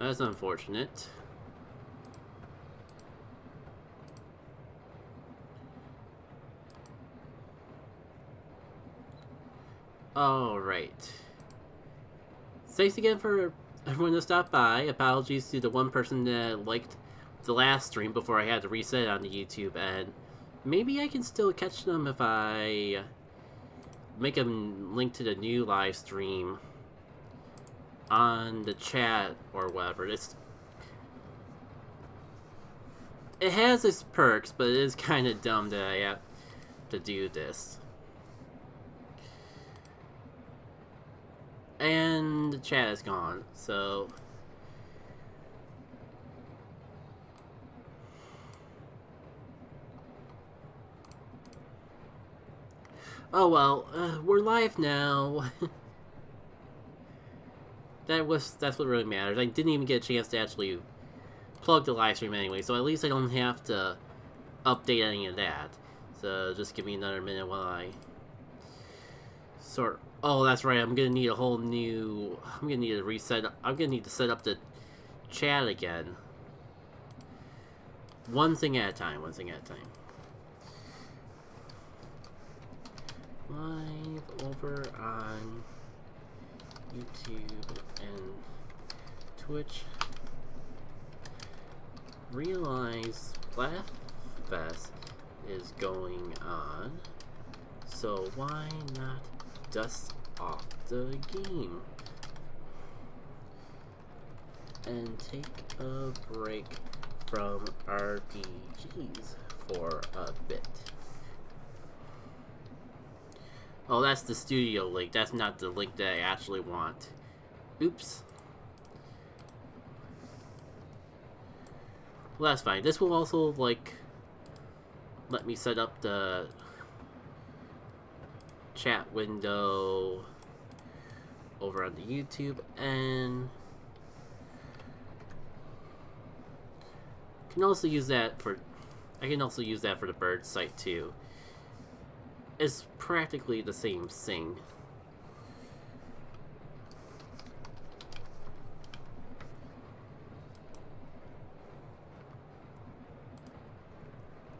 That's unfortunate. Alright. Thanks again for everyone to stop by. Apologies to the one person that liked the last stream before I had to reset it on the YouTube, and maybe I can still catch them if I make a link to the new live stream on the chat or whatever. It has its perks, but it is kind of dumb that I have to do this. And the chat is gone, so... Oh well, we're live now. That's what really matters. I didn't even get a chance to actually plug the live stream anyway, so at least I don't have to update any of that. So just give me another minute while I sort. Oh, that's right. I'm gonna need a whole new. I'm gonna need to reset. I'm gonna need to set up the chat again. One thing at a time. One thing at a time. Live over on YouTube and Twitch. Realize Splatfest is going on, so why not dust off the game and take a break from RPGs for a bit. Oh, that's the studio link. That's not the link that I actually want. Oops. Well, that's fine. This will also, like, let me set up the chat window over on the YouTube, and can also use that for. I can also use that for the bird site too. It's practically the same thing.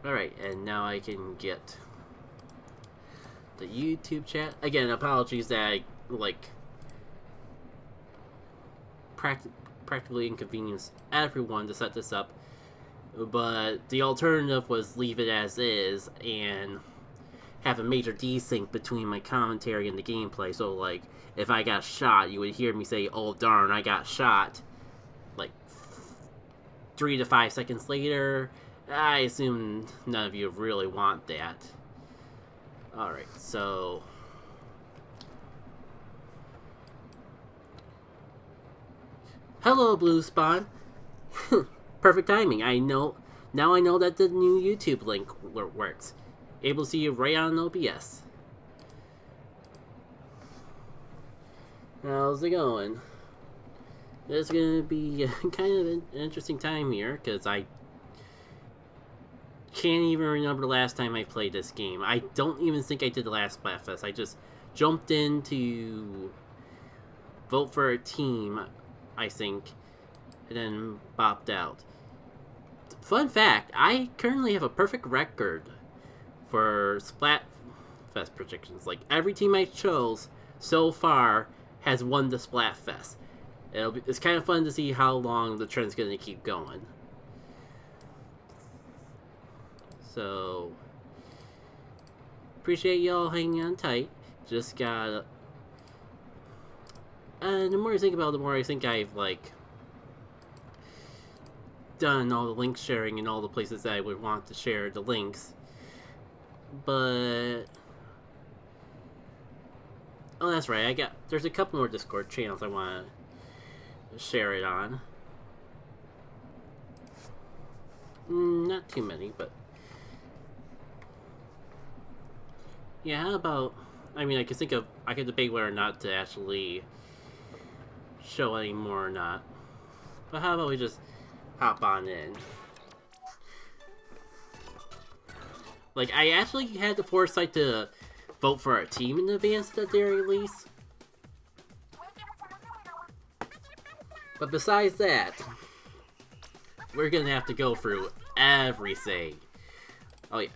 Alright, and now I can get the YouTube chat. Again, apologies that I, like, practically inconvenienced everyone to set this up. But the alternative was leave it as is and have a major desync between my commentary and the gameplay. So, like, if I got shot, you would hear me say, "Oh darn, I got shot," like 3 to 5 seconds later. I assume none of you really want that. Alright, so hello, Blue Spawn. Perfect timing. I know now. I know that the new YouTube link works. Able to see you right on OBS. How's it going? It's gonna be kind of an interesting time here, because I can't even remember the last time I played this game. I don't even think I did the last Splatfest. I just jumped in to vote for a team, I think, and then bopped out. Fun fact, I currently have a perfect record for Splatfest predictions. Like, every team I chose so far has won the Splatfest. It's kind of fun to see how long the trend's going to keep going. So, appreciate y'all hanging on tight. Just got, and the more I think about it, the more I think I've, like, done all the link sharing in all the places that I would want to share the links. But, oh, that's right. There's a couple more Discord channels I want to share it on. Not too many, but yeah. How about? I mean, I could debate whether or not to actually show any more or not. But how about we just hop on in? Like, I actually had the foresight to vote for a team in advance at the very least. But besides that, we're gonna have to go through everything. Oh yeah,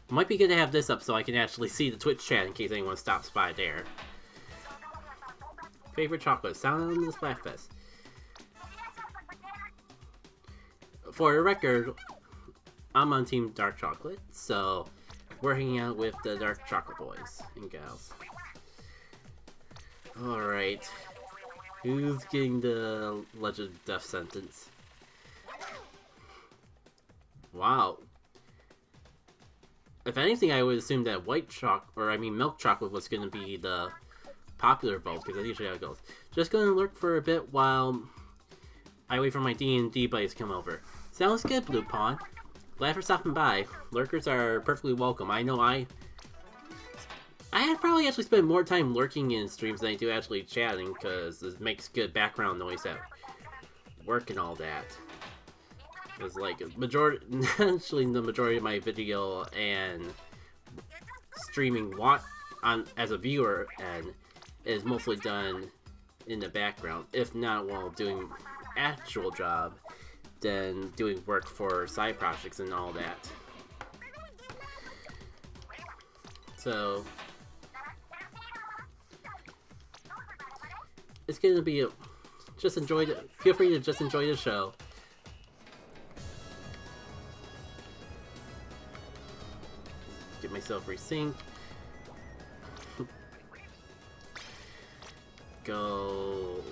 might be good to have this up so I can actually see the Twitch chat in case anyone stops by there. Favorite chocolate? Sound on the Splatfest. For the record, I'm on Team Dark Chocolate, so we're hanging out with the Dark Chocolate boys and gals. Alright. Who's getting the Legend Death Sentence? Wow. If anything, I would assume that milk chocolate was going to be the popular vote, because that's usually how it goes. Just going to lurk for a bit while I wait for my D&D buddies to come over. Sounds good, Blue Pawn. Glad for stopping by. Lurkers are perfectly welcome. I know I had probably actually spent more time lurking in streams than I do actually chatting, because it makes good background noise at work and all that. Because, like, actually the majority of my video and streaming as a viewer and is mostly done in the background, if not while doing actual job, then doing work for side projects and all that. So it's gonna be feel free to just enjoy the show. Get myself resynced. Go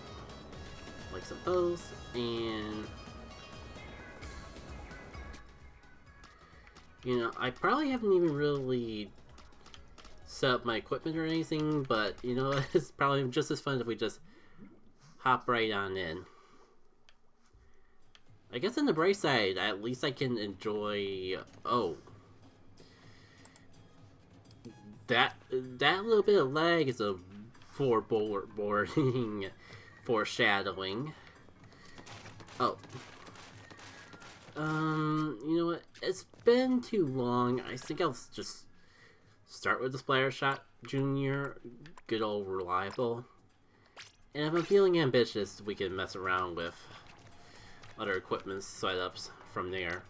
like some posts, and you know, I probably haven't even really set up my equipment or anything, but you know, it's probably just as fun if we just hop right on in. I guess on the bright side, at least I can enjoy. Oh, that little bit of lag is a foreboding foreshadowing. Oh. You know what? It's been too long. I think I'll just start with the Splatter Shot Junior. Good old reliable. And if I'm feeling ambitious, we can mess around with other equipment setups from there.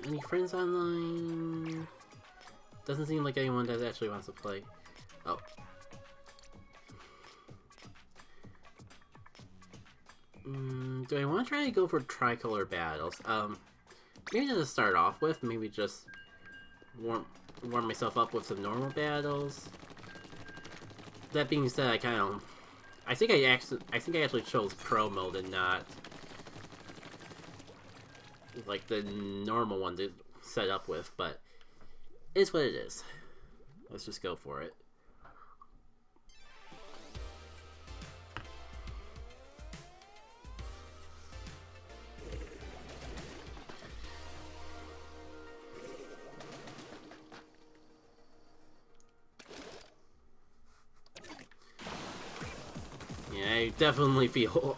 Any friends online? Doesn't seem like anyone that actually wants to play. Oh. Do I want to try to go for Tricolor Battles? Maybe just to start off with, maybe just warm myself up with some normal battles. That being said, I think I actually chose Pro mode and not like the normal one to set up with, but it's what it is. Let's just go for it. Yeah, I definitely feel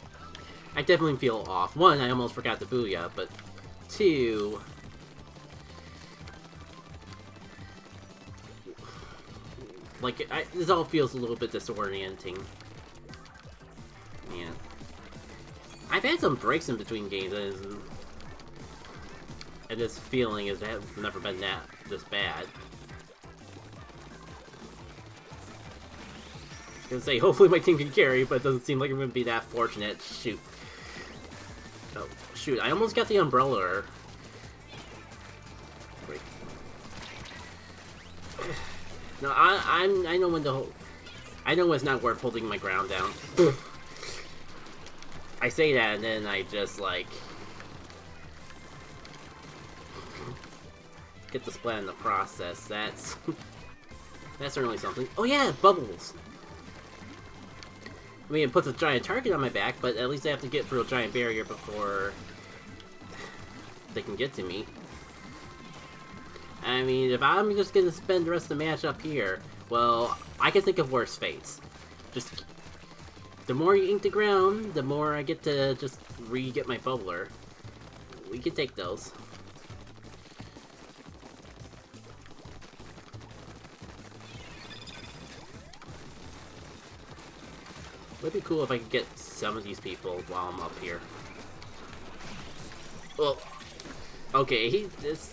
off. One, I almost forgot the Booyah, but two, like, this all feels a little bit disorienting. Yeah. I've had some breaks in between games, and this feeling has never been this bad. I was gonna say, hopefully my team can carry, but it doesn't seem like I'm gonna be that fortunate. Shoot. Oh, shoot, I almost got the umbrella. Wait. No, I know when to hold. I know when it's not worth holding my ground down. I say that, and then I just, like, get the splat in the process. That's certainly something. Oh yeah, bubbles! I mean, it puts a giant target on my back, but at least I have to get through a giant barrier before they can get to me. I mean, if I'm just gonna spend the rest of the match up here, well, I can think of worse fates. Just The more you ink the ground, the more I get to just re-get my bubbler. We can take those. Would be cool if I could get some of these people while I'm up here. Well, okay, this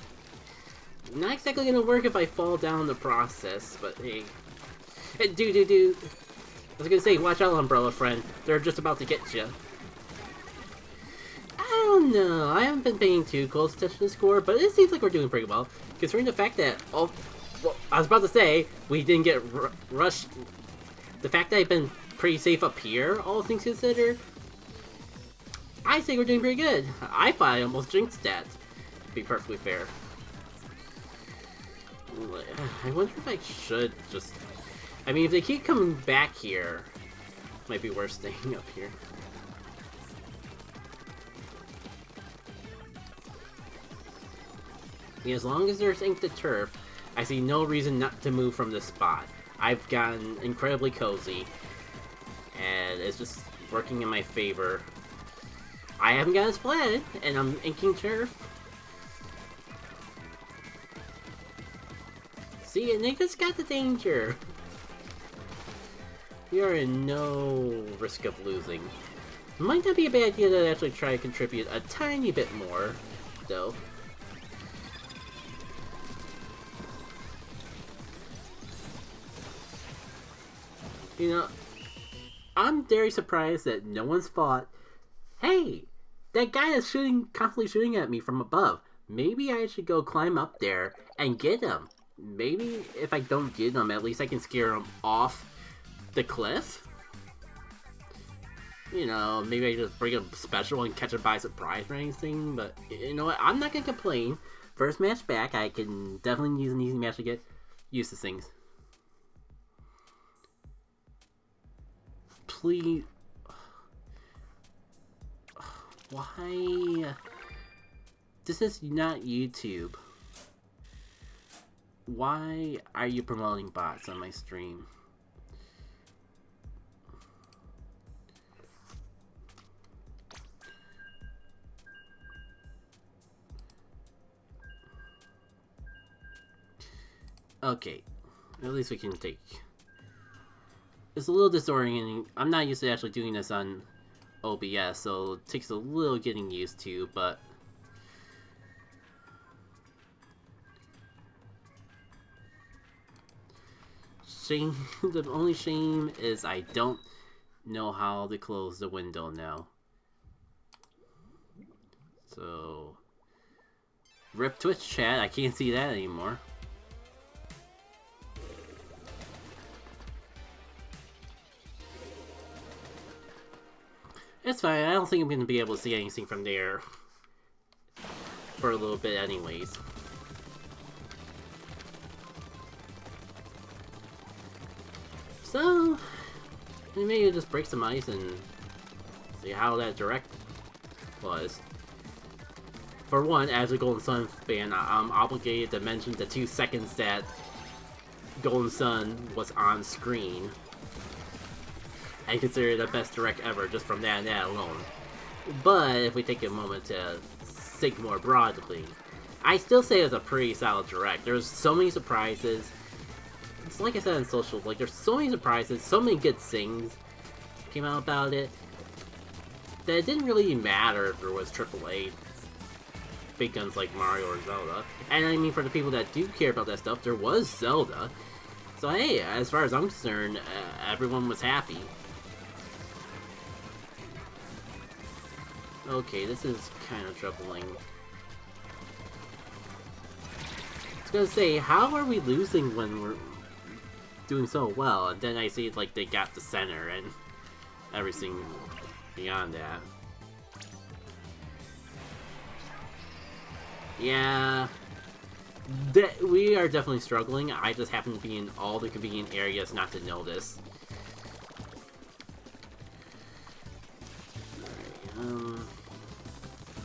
not exactly gonna work if I fall down in the process, but hey. Hey, dude. I was gonna say, watch out, umbrella friend. They're just about to get you. I don't know. I haven't been paying too close attention to the score, but it seems like we're doing pretty well. Considering the fact that, well, I was about to say, we didn't get rushed. The fact that I've been pretty safe up here, all things considered, I think we're doing pretty good. I thought I almost jinxed that, to be perfectly fair. I wonder if I should just... I mean, if they keep coming back here, it might be worth staying up here. As long as there's ink to turf, I see no reason not to move from this spot. I've gotten incredibly cozy, and it's just working in my favor. I haven't gotten splatted, and I'm inking turf. See, and they just got the danger. We are in no risk of losing. Might not be a bad idea to actually try to contribute a tiny bit more, though. You know, I'm very surprised that no one's thought, hey, that guy is constantly shooting at me from above. Maybe I should go climb up there and get him. Maybe if I don't get him, at least I can scare him off the cliff. You know, maybe I just bring a special and catch it by surprise or anything. But you know what? I'm not gonna complain. First match back, I can definitely use an easy match to get used to things. Please. Why? This is not YouTube. Why are you promoting bots on my stream? Okay, at least we can take... It's a little disorienting. I'm not used to actually doing this on OBS, so it takes a little getting used to, but... Shame, the only shame is I don't know how to close the window now. So... RIP Twitch chat, I can't see that anymore. It's fine, I don't think I'm going to be able to see anything from there for a little bit anyways. So, maybe just break some ice and see how that direct was. For one, as a Golden Sun fan, I'm obligated to mention the 2 seconds that Golden Sun was on screen. I consider it the best direct ever just from that alone. But if we take a moment to think more broadly, I still say it's a pretty solid direct. There's so many surprises. It's like I said on social, like there's so many surprises, so many good things came out about it, that it didn't really matter if there was AAA big guns like Mario or Zelda. And I mean, for the people that do care about that stuff, there was Zelda. So hey, as far as I'm concerned, everyone was happy. Okay, this is kind of troubling. I was gonna say, how are we losing when we're doing so well? And then I see like they got the center and everything beyond that. Yeah, we are definitely struggling. I just happen to be in all the convenient areas not to know this.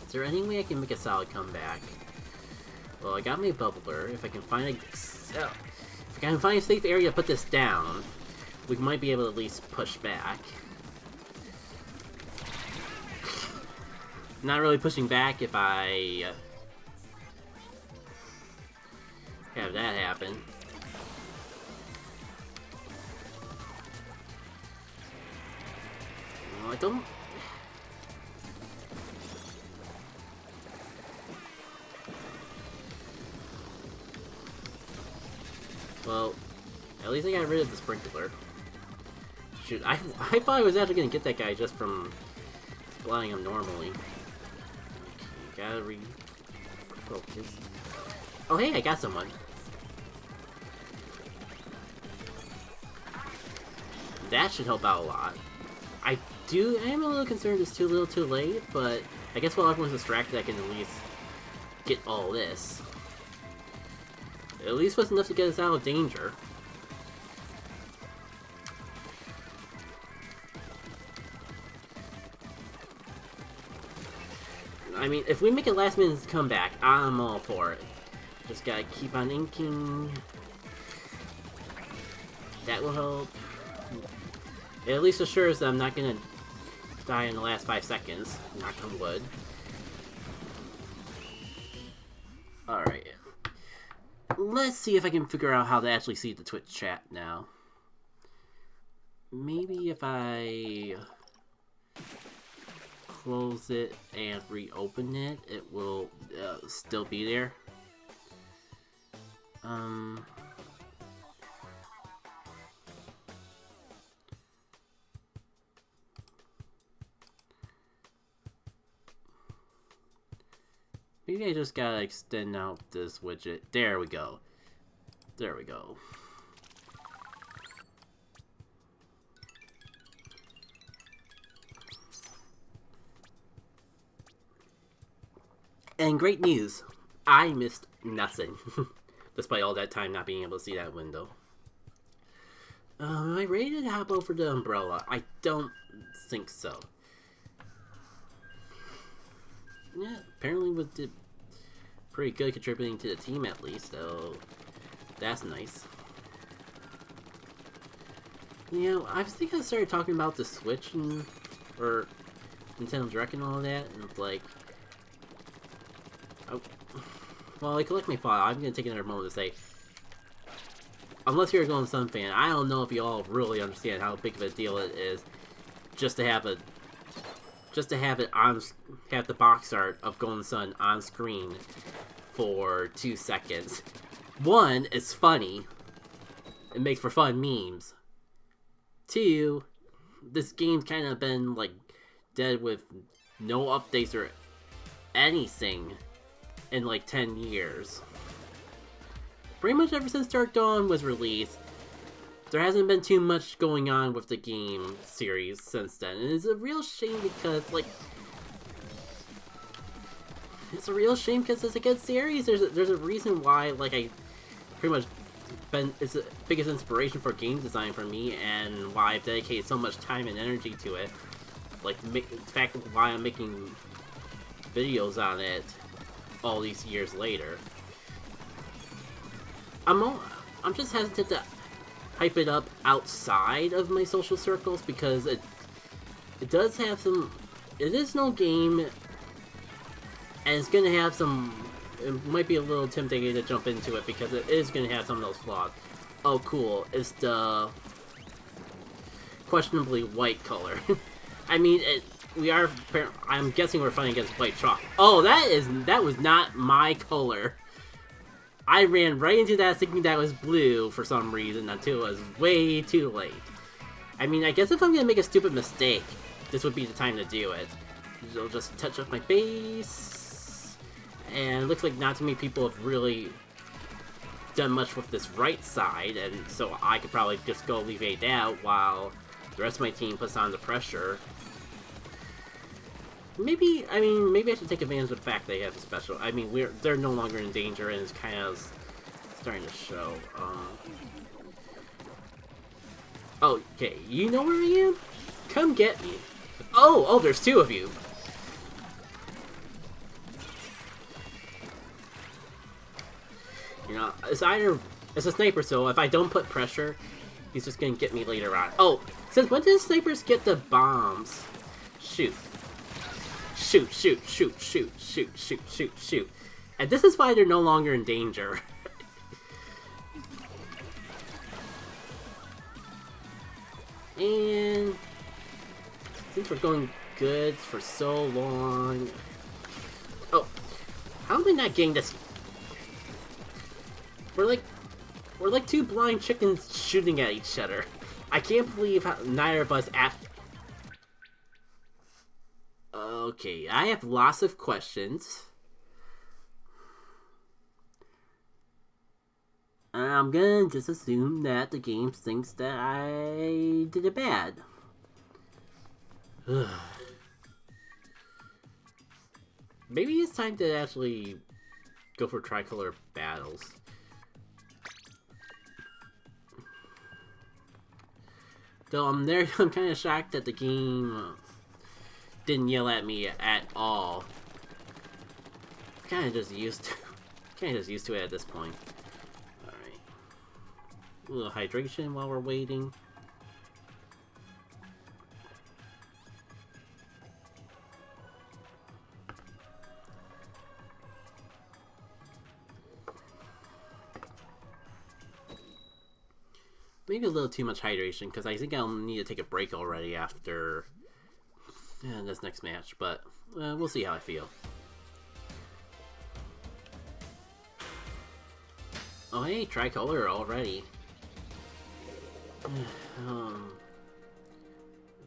Is there any way I can make a solid comeback? Well, I got my bubbler. If I can find a safe area to put this down, we might be able to at least push back. Not really pushing back if I have that happen. No, I don't... Well, at least I got rid of the sprinkler. Shoot, I thought I was actually gonna get that guy just from flying him normally. Okay, gotta refocus. Oh hey, I got someone. That should help out a lot. I am a little concerned it's too little too late, but I guess while everyone's distracted I can at least get all this. At least was enough to get us out of danger. I mean, if we make a last minute comeback, I'm all for it. Just gotta keep on inking. That will help. It at least assures that I'm not gonna die in the last 5 seconds. Knock on wood. Alright. Let's see if I can figure out how to actually see the Twitch chat now. Maybe if I close it and reopen it, it will still be there. Maybe I just gotta extend out this widget. There we go. There we go. And great news, I missed nothing. Despite all that time not being able to see that window. Am I ready to hop over the umbrella? I don't think so. Yeah, apparently we did pretty good contributing to the team at least, so that's nice. You know, I was thinking I started talking about the Switch and, or Nintendo Direct and all that, and it's like, oh, well, like, collect my thought, I'm gonna take another moment to say, unless you're a Golden Sun fan, I don't know if you all really understand how big of a deal it is just to have it on, have the box art of Golden Sun on screen for 2 seconds. One, it's funny. It makes for fun memes. Two, this game's kind of been, like, dead with no updates or anything in, like, 10 years. Pretty much ever since Dark Dawn was released, there hasn't been too much going on with the game series since then. And it's a real shame because, like, it's a real shame because it's a good series. There's a reason why, like, I pretty much it's the biggest inspiration for game design for me, and why I've dedicated so much time and energy to it. Like, the fact why I'm making videos on it all these years later. I'm just hesitant to hype it up outside of my social circles because it does have some. It is no game, and it's gonna have some. It might be a little intimidating to jump into it because it is gonna have some of those flaws. Oh, cool! It's the questionably white color. I mean, I'm guessing we're fighting against white chalk. Oh, that was not my color. I ran right into that thinking that was blue for some reason until it was way too late. I mean, I guess if I'm gonna make a stupid mistake, this would be the time to do it. I'll just touch up my base. And it looks like not too many people have really done much with this right side, and so I could probably just go alleviate that while the rest of my team puts on the pressure. Maybe I should take advantage of the fact they have a special. I mean, they're no longer in danger, and it's kind of starting to show. Okay, you know where I am? Come get me. Oh, there's 2 of you. You know, it's a sniper, so if I don't put pressure, he's just gonna get me later on. Oh, since when did snipers get the bombs? Shoot. shoot, shoot, shoot, shoot, shoot, shoot, shoot, shoot. And this is why they're no longer in danger. And since we're going good for so long... Oh, how am I not getting this? We're like two blind chickens shooting at each other. I can't believe how neither of us Okay, I have lots of questions. I'm gonna just assume that the game thinks that I did it bad. Maybe it's time to actually go for Tricolor Battles. Though I'm kind of shocked that the game didn't yell at me at all. Kind of just used to it at this point. All right, a little hydration while we're waiting. Maybe a little too much hydration, because I think I'll need to take a break already after this next match, but we'll see how I feel. Oh hey, Tricolor already.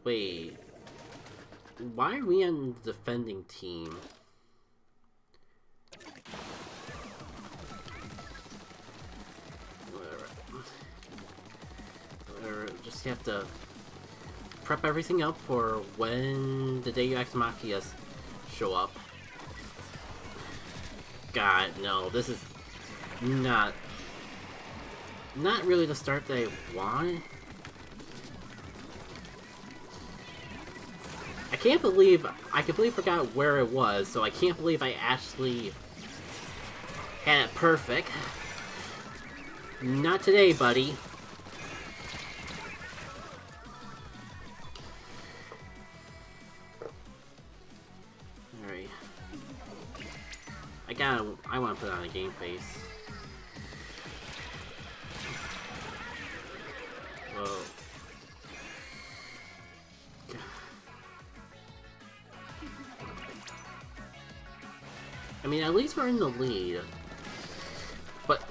Wait. Why are we on the defending team? Just have to prep everything up for when the Deus Ex Machinas show up. God, no, this is not really the start that I wanted. I completely forgot where it was, so I can't believe I actually had it perfect. Not today, buddy. Alright. I want to put on a game face. Whoa. I mean, at least we're in the lead. But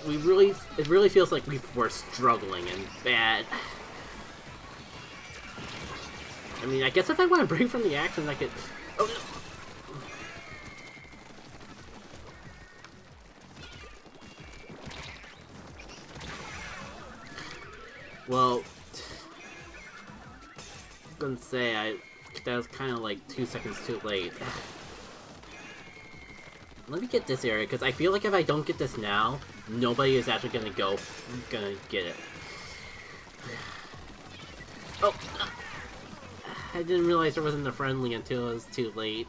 it really feels like we're struggling and bad. I mean, I guess if I want to break from the action, I could... Oh, no. Well, I'm gonna say that was kind of like 2 seconds too late. Let me get this area, because I feel like if I don't get this now, nobody is actually gonna get it. Oh! I didn't realize there wasn't a friendly until it was too late.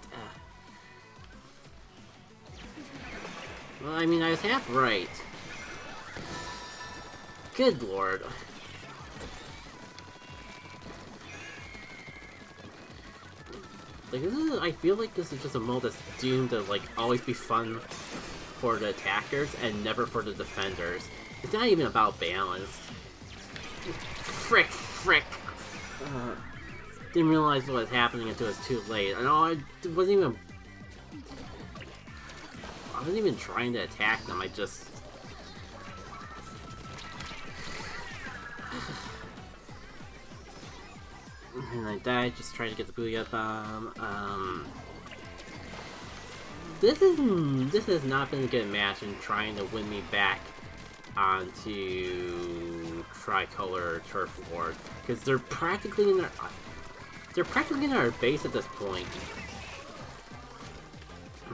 Well, I mean, I was half right. Good lord. Like, I feel like this is just a mode that's doomed to, like, always be fun for the attackers and never for the defenders. It's not even about balance. Frick. Didn't realize what was happening until it was too late. I wasn't even trying to attack them, I just... And I died just trying to get the Booyah Bomb. This has not been a good match in trying to win me back onto Tricolor Turf Ward, because they're practically in our base at this point.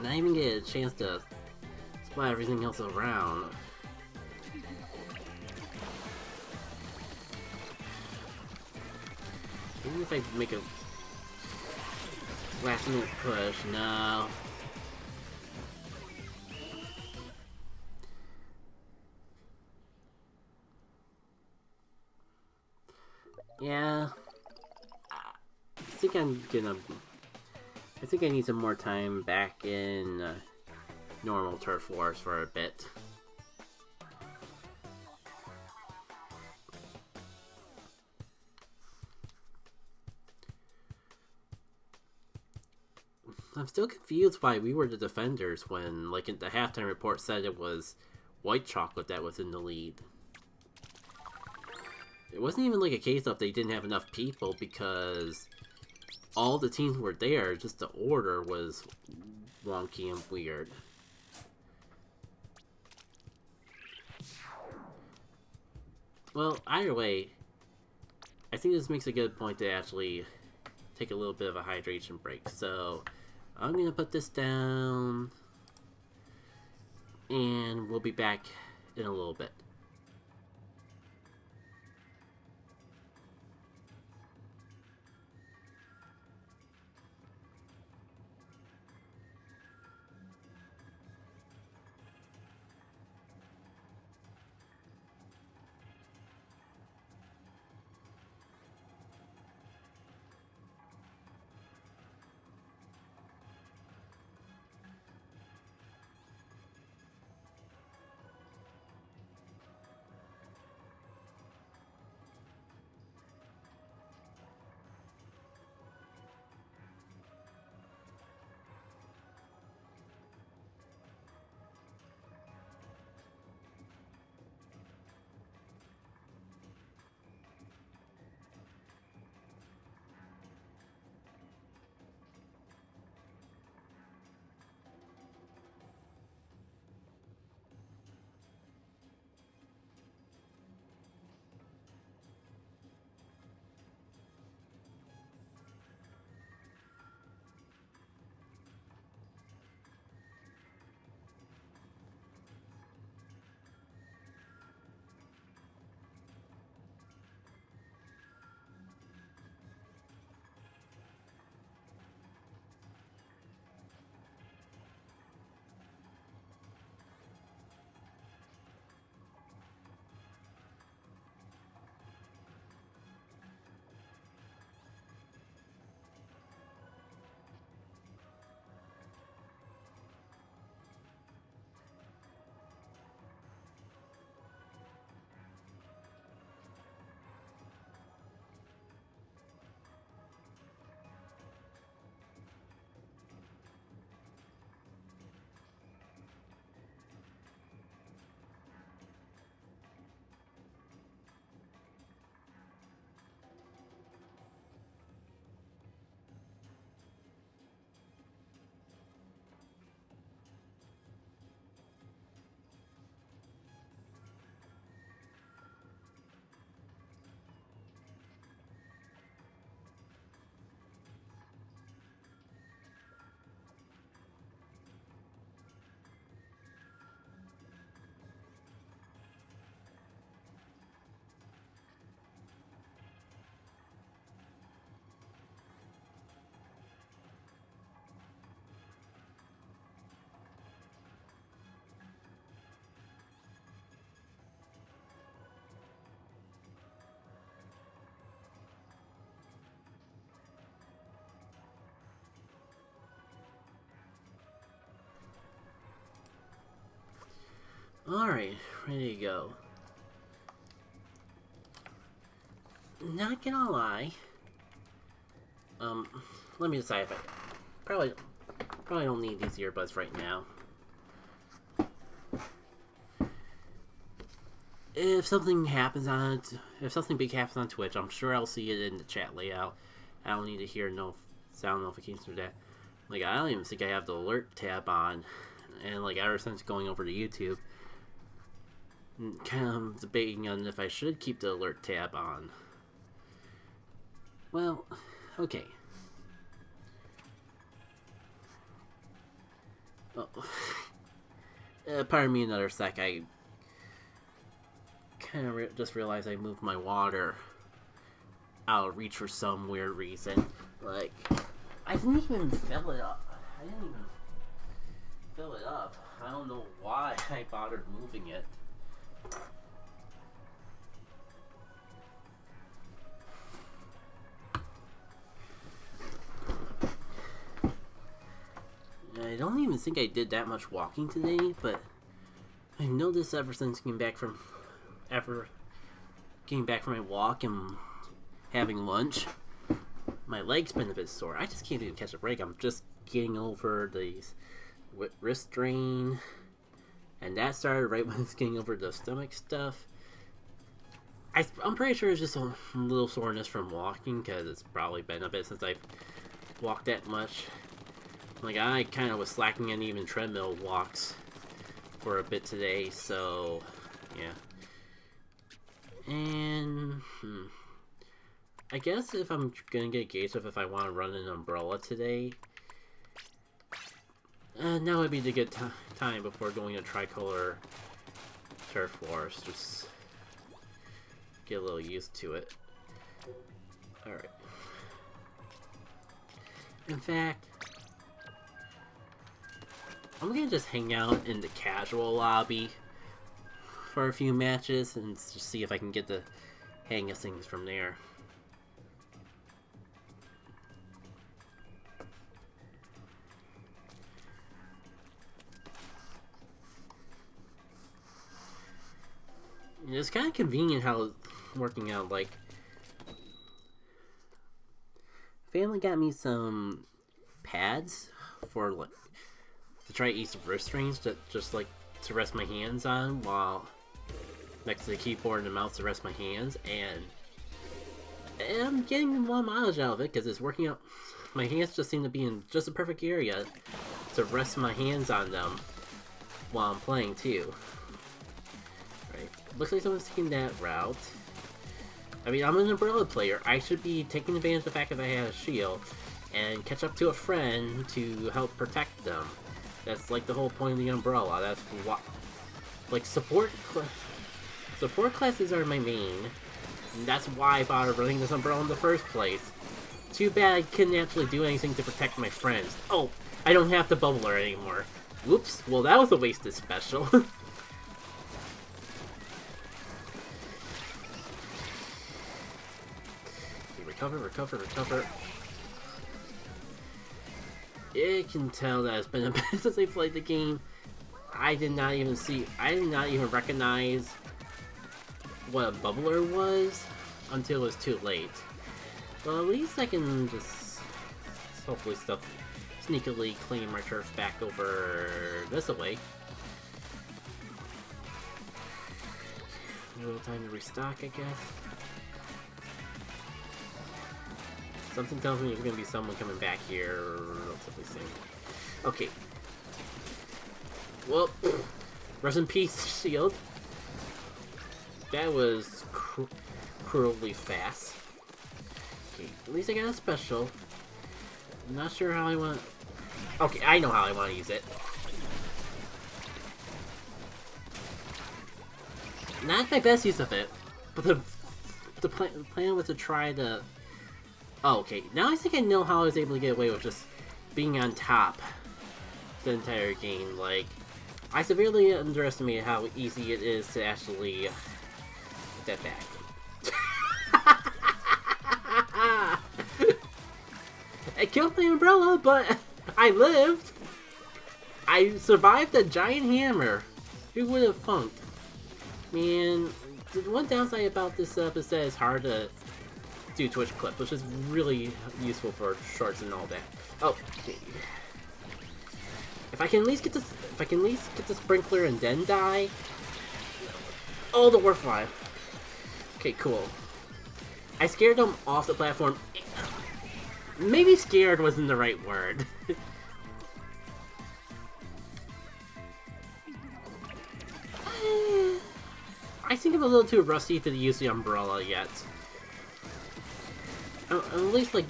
Not even get a chance to splat everything else around. Even if I make a last minute push, no. Yeah. I think I'm gonna I think I need some more time back in normal Turf Wars for a bit. I'm still confused why we were the defenders when, like, the halftime report said it was White Chocolate that was in the lead. It wasn't even like a case of they didn't have enough people because all the teams were there, just the order was wonky and weird. Well, either way, I think this makes a good point to actually take a little bit of a hydration break. So I'm going to put this down, and we'll be back in a little bit. Alright, ready to go. Not gonna lie. Let me decide if I probably don't need these earbuds right now. If something happens on it, if something big happens on Twitch, I'm sure I'll see it in the chat layout. I don't need to hear no sound notifications for that. Like, I don't even think I have the alert tab on, and like ever since going over to YouTube, kind of debating on if I should keep the alert tab on. Well, okay. Oh. Pardon me another sec. I kind of just realized I moved my water out of reach for some weird reason. Like, I didn't even fill it up. I don't know why I bothered moving it. I don't even think I did that much walking today, but I noticed ever since getting back from my walk and having lunch, my leg's been a bit sore. I just can't even catch a break. I'm just getting over the wrist strain, and that started right when I was getting over the stomach stuff. I'm pretty sure it's just a little soreness from walking, because it's probably been a bit since I've walked that much. Like, I kind of was slacking on even treadmill walks for a bit today, so yeah. And I guess if I'm gonna get a gauge of if I want to run an umbrella today, now would be the good time before going to Tricolor Turf Wars. Just get a little used to it. Alright. In fact, I'm gonna just hang out in the casual lobby for a few matches and just see if I can get the hang of things from there. It's kind of convenient how it's working out. Like, family got me some pads for like to try ease the wrist strains, to just like to rest my hands on while next to the keyboard and the mouse to rest my hands, and I'm getting a lot of mileage out of it because it's working out. My hands just seem to be in just the perfect area to rest my hands on them while I'm playing too. Right. Looks like someone's taking that route. I mean, I'm an umbrella player. I should be taking advantage of the fact that I have a shield and catch up to a friend to help protect them. That's like the whole point of the umbrella. That's what, like, support classes are my main. And that's why I bothered running this umbrella in the first place. Too bad I couldn't actually do anything to protect my friends. Oh, I don't have the bubbler anymore. Whoops. Well, that was a wasted special. Recover. I can tell that it's been a bit since I played the game. I did not even recognize what a bubbler was until it was too late. Well, at least I can just hopefully sneakily claim my turf back over this away. A little time to restock, I guess. Something tells me there's gonna be someone coming back here relatively soon. Okay. Well, rest in peace, shield. That was cruelly fast. Okay, at least I got a special. I'm not sure how I want. Okay, I know how I want to use it. Not my best use of it, but the plan was to try to. Oh, okay. Now I think I know how I was able to get away with just being on top the entire game. Like, I severely underestimated how easy it is to actually get that back. I killed my umbrella, but I lived. I survived a giant hammer. Who would have funked? Man, the one downside about this is that it's hard to do Twitch clips, which is really useful for shorts and all that. Oh, okay. If I can at least get this, sprinkler and then die. Oh, the warp fly. Okay, cool. I scared them off the platform. Maybe scared wasn't the right word. I think I'm a little too rusty to use the umbrella yet. I'm at least, like,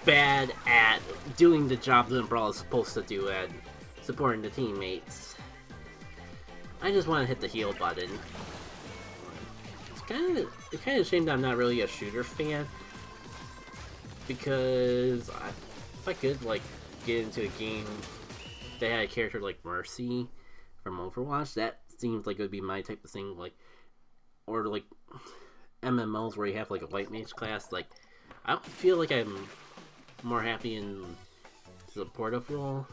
bad at doing the job the umbrella is supposed to do at supporting the teammates. I just want to hit the heal button. It's kind of a shame that I'm not really a shooter fan, because if I could, like, get into a game that had a character like Mercy from Overwatch, that seems like it would be my type of thing, like, or like MMOs where you have like a white mage class. Like, I feel like I'm more happy in the supportive role.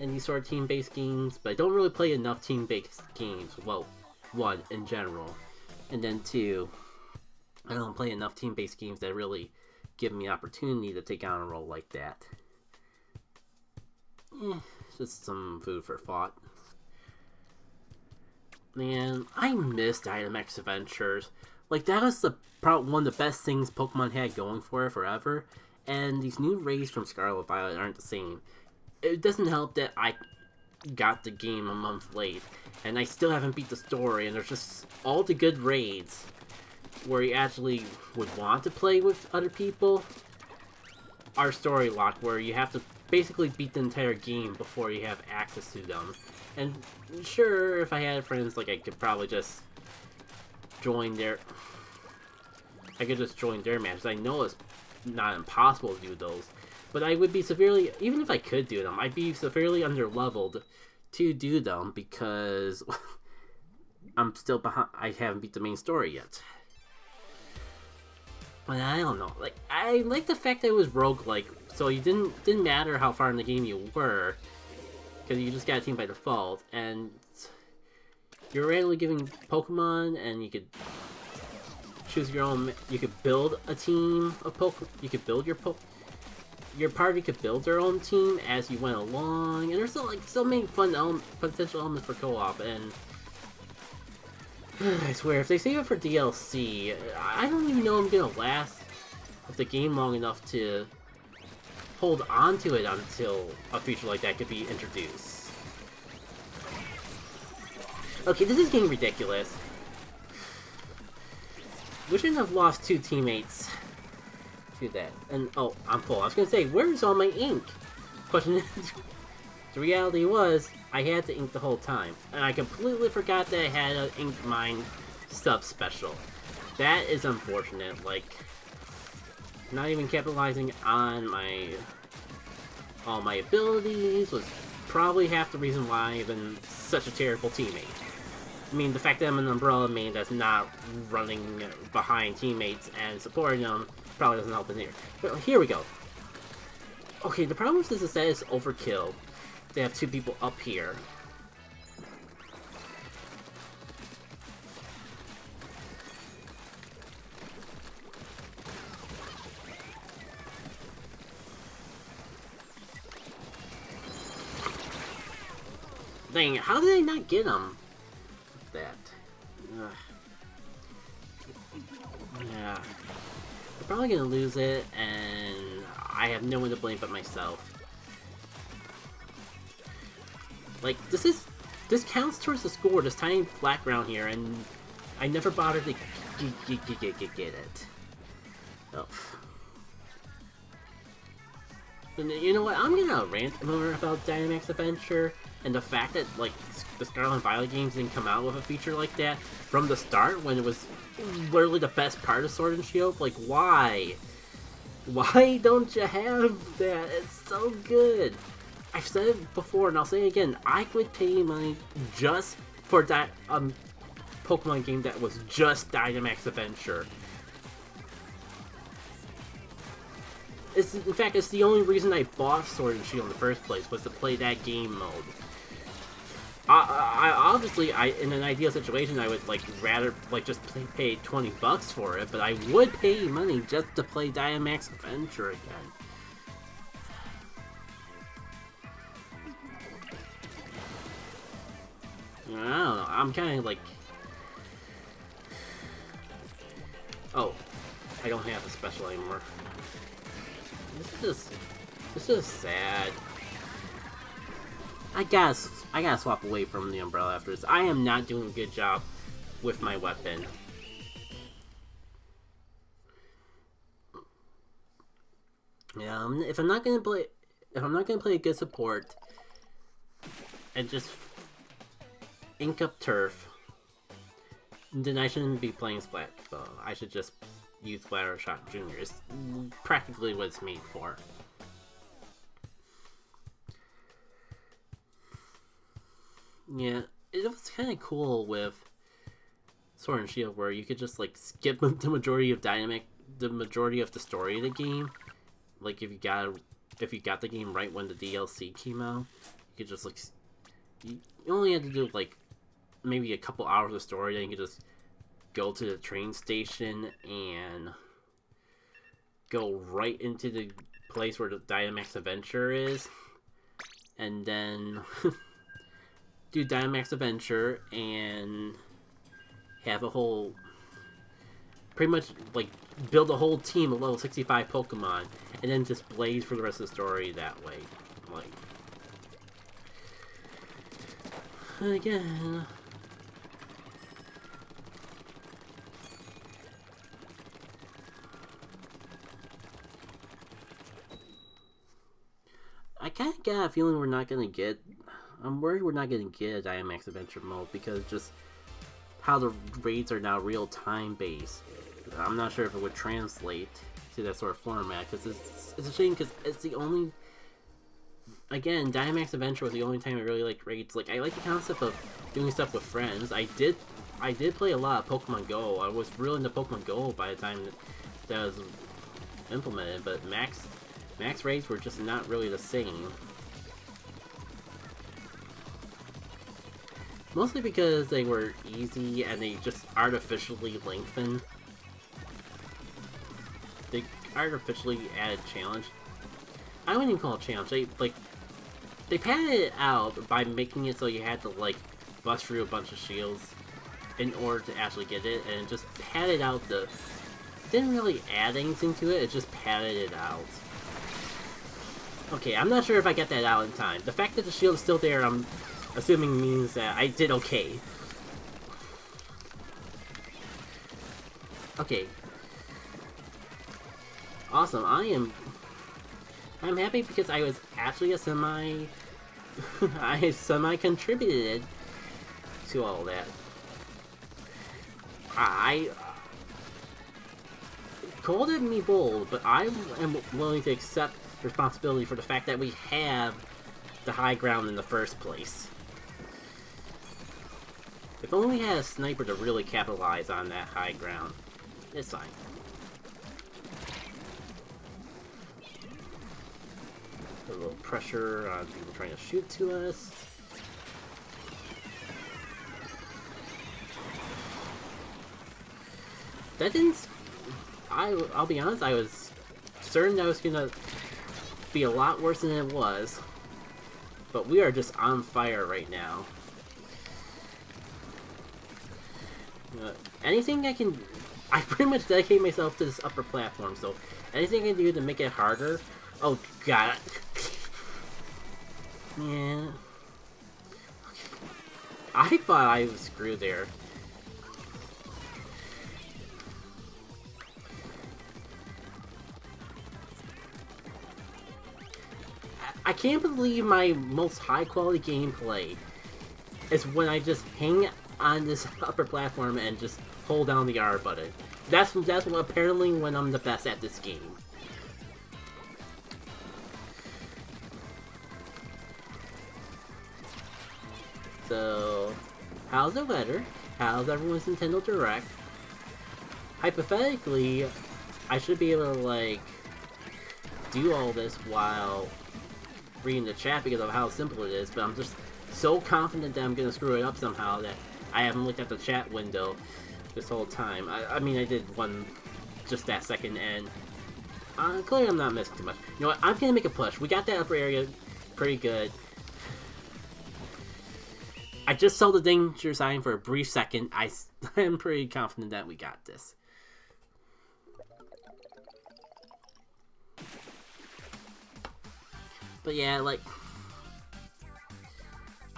in these sort of team-based games, but I don't really play enough team-based games. Well, one, in general. And then two, I don't play enough team-based games that really give me opportunity to take on a role like that. Just some food for thought. Man, I missed Dynamax Adventures. Like, that was one of the best things Pokemon had going for it forever. And these new raids from Scarlet Violet aren't the same. It doesn't help that I got the game a month late, and I still haven't beat the story, and there's just all the good raids where you actually would want to play with other people are story locked, where you have to basically beat the entire game before you have access to them. And sure, if I had friends, like, I could probably just join their... I could just join their matches. I know it's not impossible to do those, but I would be severely... Even if I could do them, I'd be severely underleveled to do them because I'm still behind. I haven't beat the main story yet. But I don't know. Like, I like the fact that it was roguelike, so you didn't matter how far in the game you were, because you just got a team by default, and you're randomly giving Pokemon, and you could choose your own. You could build a team of Pokemon. You could build your party could build their own team as you went along, and there's so many fun potential elements for co-op. And I swear, if they save it for DLC, I don't even know I'm gonna last with the game long enough to hold on to it until a feature like that could be introduced. Okay, this is getting ridiculous. We shouldn't have lost 2 teammates to that. And, oh, I'm full. I was gonna say, where's all my ink? Question is, the reality was, I had to ink the whole time. And I completely forgot that I had an Ink Mine sub special. That is unfortunate. Like, not even capitalizing on all my abilities was probably half the reason why I've been such a terrible teammate. I mean, the fact that I'm an Umbrella main that's not running behind teammates and supporting them probably doesn't help in here. But here we go. Okay, the problem with this is that it's overkill. They have 2 people up here. Dang, how did I not get him? That. Ugh. Yeah. I'm probably gonna lose it, and I have no one to blame but myself. Like, this counts towards the score, this tiny background here, and I never bothered to get it. Oh. And you know what, I'm gonna rant more about Dynamax Adventure, and the fact that, like, the Scarlet and Violet games didn't come out with a feature like that from the start, when it was literally the best part of Sword and Shield. Like, why? Why don't you have that? It's so good. I've said it before, and I'll say it again. I would pay money just for that Pokemon game that was just Dynamax Adventure. In fact, it's the only reason I bought Sword and Shield in the first place, was to play that game mode. Obviously, in an ideal situation, I would rather just pay $20 for it, but I would pay money just to play Dynamax Adventure again. I don't know. I'm kind of like, oh, I don't have a special anymore. This is sad. I gotta swap away from the umbrella after this. I am not doing a good job with my weapon. Yeah, if I'm not gonna play a good support and just ink up turf, then I shouldn't be playing Splat. I should just use Splatter Shot Jr. It's practically what it's made for. Yeah, it was kind of cool with Sword and Shield, where you could just skip the majority of the story of the game. Like if you got the game right when the DLC came out, you you could just like you only had to do like maybe a couple hours of story, then you could just go to the train station and go right into the place where the Dynamax Adventure is, and then do Dynamax Adventure and have a whole, pretty much like build a whole team of level 65 Pokemon, and then just blaze for the rest of the story that way. Like, again, I kind of got a feeling we're not gonna get. I'm worried we're not gonna get a Dynamax Adventure mode because just how the raids are now real time based. I'm not sure if it would translate to that sort of format because it's a shame because it's the only. Again, Dynamax Adventure was the only time I really liked raids. Like, I like the concept of doing stuff with friends. I did play a lot of Pokemon Go. I was real into Pokemon Go by the time that was implemented, but Max raids were just not really the same. Mostly because they were easy and they just artificially lengthened. They artificially added challenge. I wouldn't even call it challenge. They padded it out by making it so you had to like bust through a bunch of shields in order to actually get it, and it just padded out the. It didn't really add anything to it. It just padded it out. Okay, I'm not sure if I get that out in time. The fact that the shield is still there, I'm assuming means that I did okay. Okay. Awesome. I'm happy because I was actually a I semi-contributed to all that. I called it me bold, but I am willing to accept responsibility for the fact that we have the high ground in the first place. If only we had a sniper to really capitalize on that high ground. It's fine. A little pressure on people trying to shoot to us. That didn't... I'll be honest, I was certain that was gonna be a lot worse than it was. But we are just on fire right now. Anything I can... I pretty much dedicate myself to this upper platform, so anything I can do to make it harder... Oh, God. Yeah. I thought I was screwed there. I can't believe my most high-quality gameplay is when I just hang on this upper platform and just hold down the R button. That's apparently when I'm the best at this game. So, how's the weather? How's everyone's Nintendo Direct? Hypothetically, I should be able to, like, do all this while reading the chat because of how simple it is, but I'm just so confident that I'm gonna screw it up somehow that I haven't looked at the chat window this whole time. I mean, I did one just that second, and clearly I'm not missing too much. You know what? I'm gonna make a push. We got that upper area pretty good. I just saw the danger sign for a brief second. I'm pretty confident that we got this. But yeah, like,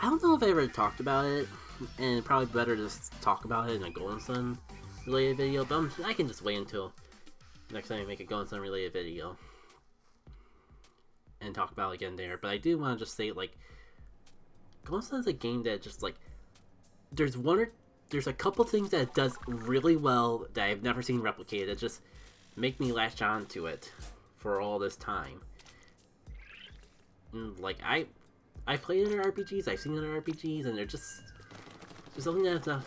I don't know if I ever talked about it, and probably better to just talk about it in a Golden Sun related video, but I can just wait until next time I make a Golden Sun related video and talk about it again there. But I do want to just say, like, Golden Sun's a game that just, like, there's a couple things that it does really well that I've never seen replicated that just make me latch on to it for all this time. And, like, I've played other RPGs, I've seen other RPGs, and they're just something that's not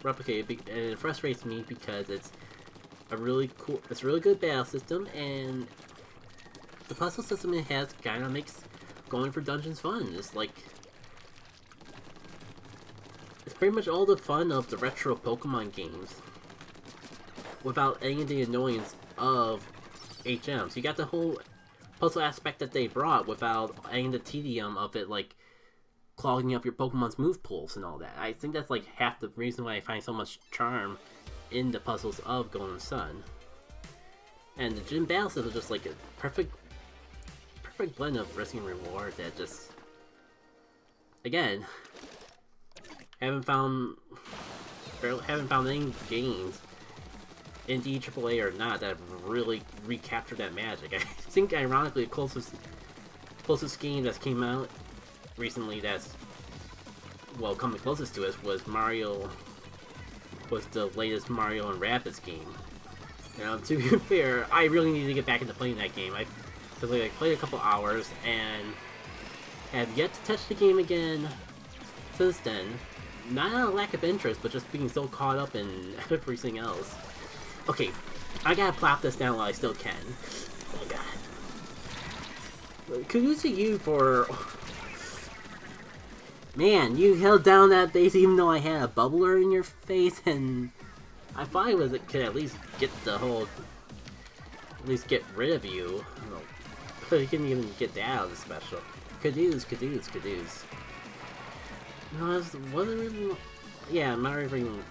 replicated, and it frustrates me because it's a really good battle system, and the puzzle system it has kind of makes going for dungeons fun. It's like, it's pretty much all the fun of the retro Pokemon games without any of the annoyance of HMs. You got the whole puzzle aspect that they brought without any of the tedium of it, like clogging up your Pokemon's move pools and all that. I think that's like half the reason why I find so much charm in the puzzles of Golden Sun. And the gym battles is just like a perfect blend of risk and reward that just, again, haven't found any games, indie AAA or not, that have really recaptured that magic. I think, ironically, the closest game that's came out recently that's, well, coming closest to us was the latest Mario and Rabbids game. To be fair, I really need to get back into playing that game. Because I played a couple hours and have yet to touch the game again since then. Not out of lack of interest, but just being so caught up in everything else. Okay, I gotta plop this down while I still can. Oh my god. Kudos to you for... Man, you held down that base even though I had a bubbler in your face, and I thought I could at least get the whole... At least get rid of you. But you couldn't even get that out of the special. Cadoos. No, it wasn't really... Yeah, I'm not even...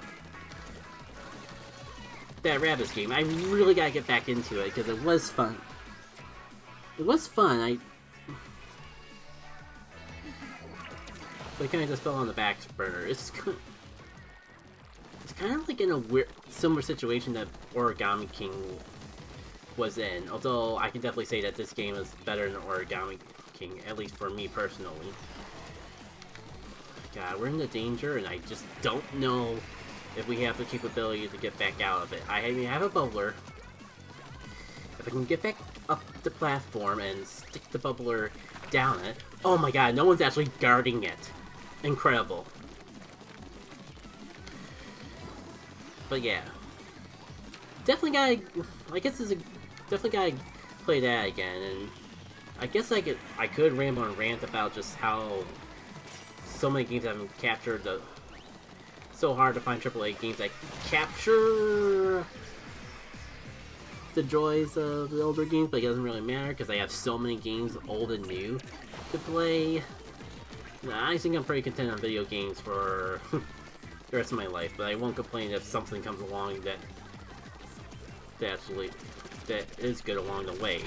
That Rabbids game, I really gotta get back into it, because it was fun. It was fun, but it kind of just fell on the back burner. It's kind of like in a weird, similar situation that Origami King was in. Although I can definitely say that this game is better than Origami King, at least for me personally. God, we're in the danger, and I just don't know if we have the capability to get back out of it. I mean, I have a bubbler. If I can get back up the platform and stick the bubbler down it. Oh my god, no one's actually guarding it. Incredible. But yeah. Definitely gotta... I guess definitely gotta play that again, and I guess I could ramble and rant about just how so many games haven't captured the... So hard to find AAA games that capture the joys of the older games, but it doesn't really matter because I have so many games, old and new, to play. Nah, I think I'm pretty content on video games for the rest of my life, but I won't complain if something comes along that is good along the way.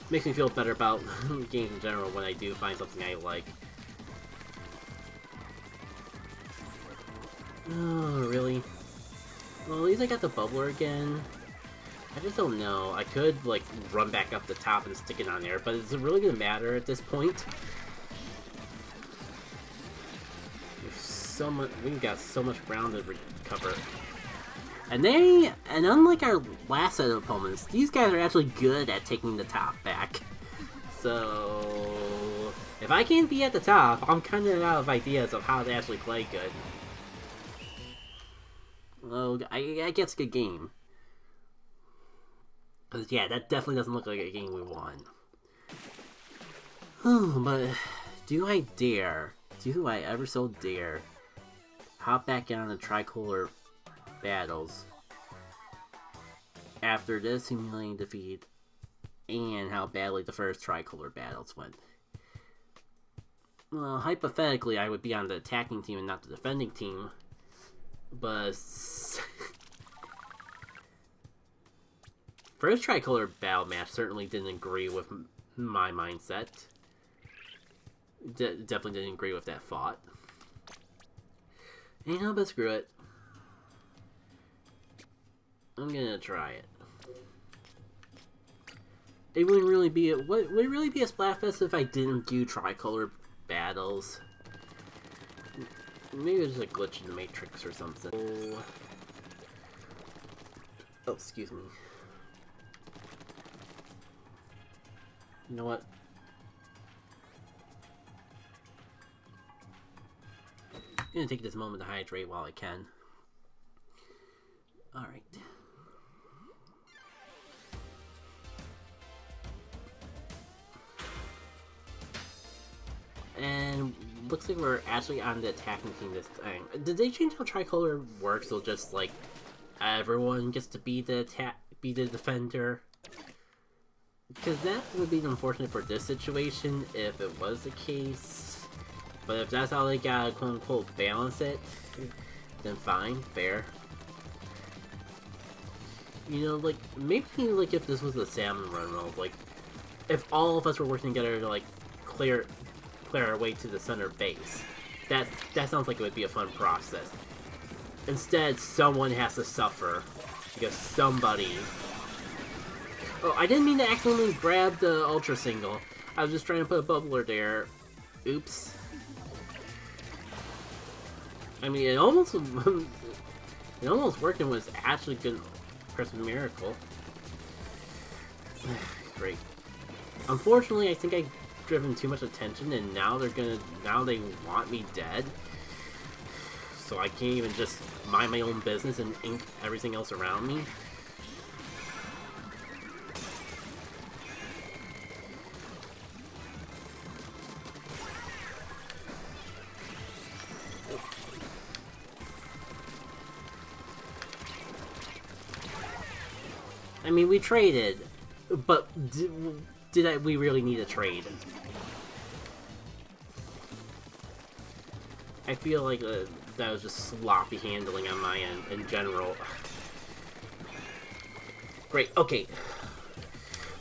Makes me feel better about games in general when I do find something I like. Oh, really? Well, at least I got the bubbler again. I just don't know. I could, like, run back up the top and stick it on there, but is it really gonna matter at this point? We've got so much ground to recover. And unlike our last set of opponents, these guys are actually good at taking the top back. So, if I can't be at the top, I'm kind of out of ideas of how to actually play good. Well, I guess a good game. Because, yeah, that definitely doesn't look like a game we won. But, do I ever so dare hop back on the Tricolor Battles after this humiliating defeat and how badly the first Tricolor Battles went? Well, hypothetically, I would be on the attacking team and not the defending team. But first Tricolor Battle match certainly didn't agree with my mindset. Definitely didn't agree with that thought. You know, but screw it. I'm gonna try it. It wouldn't really be would it really be a Splatfest if I didn't do Tricolor Battles? Maybe there's a glitch in the Matrix or something. Oh, excuse me. You know what? I'm gonna take this moment to hydrate while I can. Alright. And looks like we're actually on the attacking team this time. Did they change how Tricolor works? So just like everyone gets to be the defender? Because that would be unfortunate for this situation if it was the case. But if that's how they gotta quote unquote balance it, then fine, fair. You know, like, maybe like if this was a salmon run mode, like, if all of us were working together to like clear our way to the center base. That sounds like it would be a fun process. Instead, someone has to suffer because somebody... Oh, I didn't mean to accidentally grab the Ultra Single. I was just trying to put a bubbler there. Oops. I mean, it almost worked and was actually good. Christmas miracle. Great. Unfortunately, I think I've driven too much attention, and now they want me dead. So I can't even just mind my own business and ink everything else around me. I mean, we traded, but did we really need a trade? I feel like that was just sloppy handling on my end in general. Great, okay.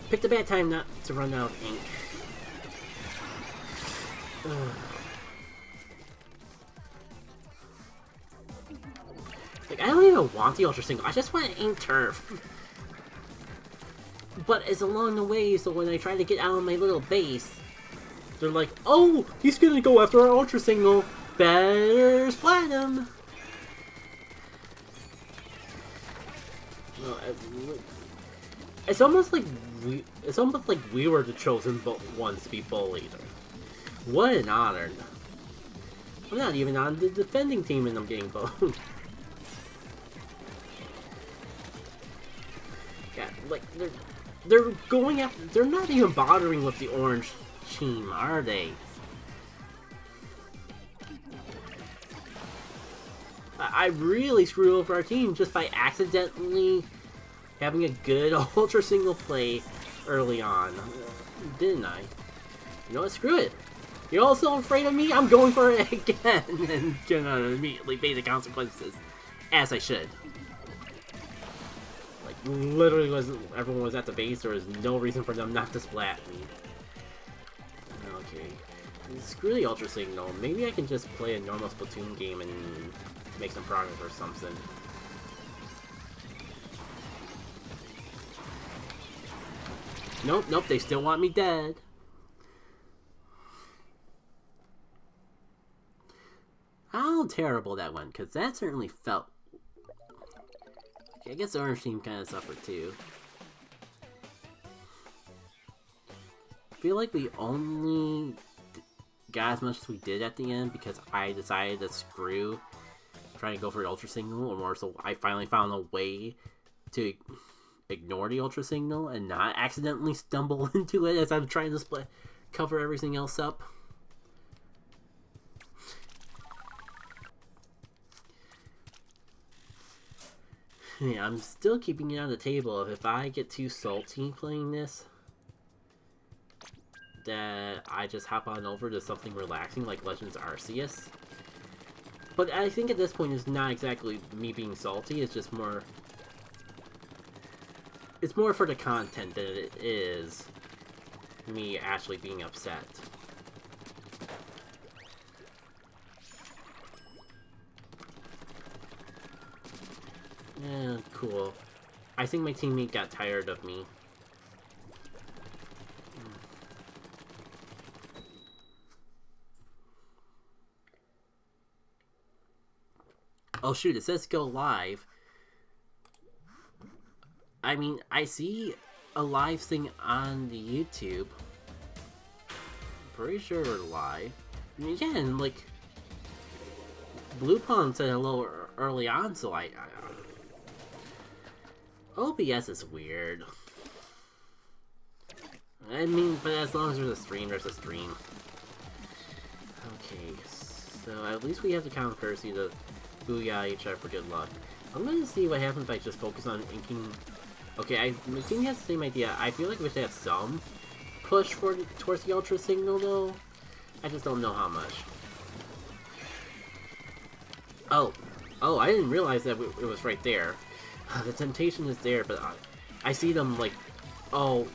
Picked a bad time not to run out of ink. Like, I don't even want the Ultra Single, I just want an ink turf. But it's along the way, so when I try to get out of my little base, they're like, oh, he's gonna go after our Ultra Single. Better splat him. No, it's almost like we were the chosen ones to be bullied. What an honor. I'm not even on the defending team and I'm getting bullied. Yeah, like they're going after. They're not even bothering with the orange team, are they? I really screwed over our team just by accidentally having a good Ultra Single play early on, didn't I? You know what? Screw it. You're all so afraid of me? I'm going for it again and gonna immediately pay the consequences, as I should. Like, literally, everyone was at the base. There was no reason for them not to splat me. Okay. Screw the Ultra Signal. Maybe I can just play a normal Splatoon game and make some progress or something. Nope, they still want me dead. How terrible that went, because that certainly felt... Okay, I guess the orange team kind of suffered too. I feel like we only got as much as we did at the end because I decided to screw trying to go for the Ultra Signal, or more so I finally found a way to ignore the Ultra Signal and not accidentally stumble into it as I'm trying to cover everything else up. Yeah, I'm still keeping it on the table. If I get too salty playing this, that I just hop on over to something relaxing like Legends Arceus. But I think at this point it's not exactly me being salty, it's just more... It's more for the content than it is me actually being upset. Yeah, cool. I think my teammate got tired of me. Oh shoot, it says go live. I mean, I see a live thing on the YouTube. Pretty sure we're live. I mean, yeah, and like... Blue Pawn said hello early on, so I OBS is weird. I mean, but as long as there's a stream, there's a stream. Okay, so at least we have the common courtesy to Booyah each other for good luck. I'm gonna see what happens if I just focus on inking. Okay, my team has the same idea. I feel like we should have some push towards the Ultra Signal, though. I just don't know how much. Oh, I didn't realize that it was right there. The temptation is there, but I see them like, oh,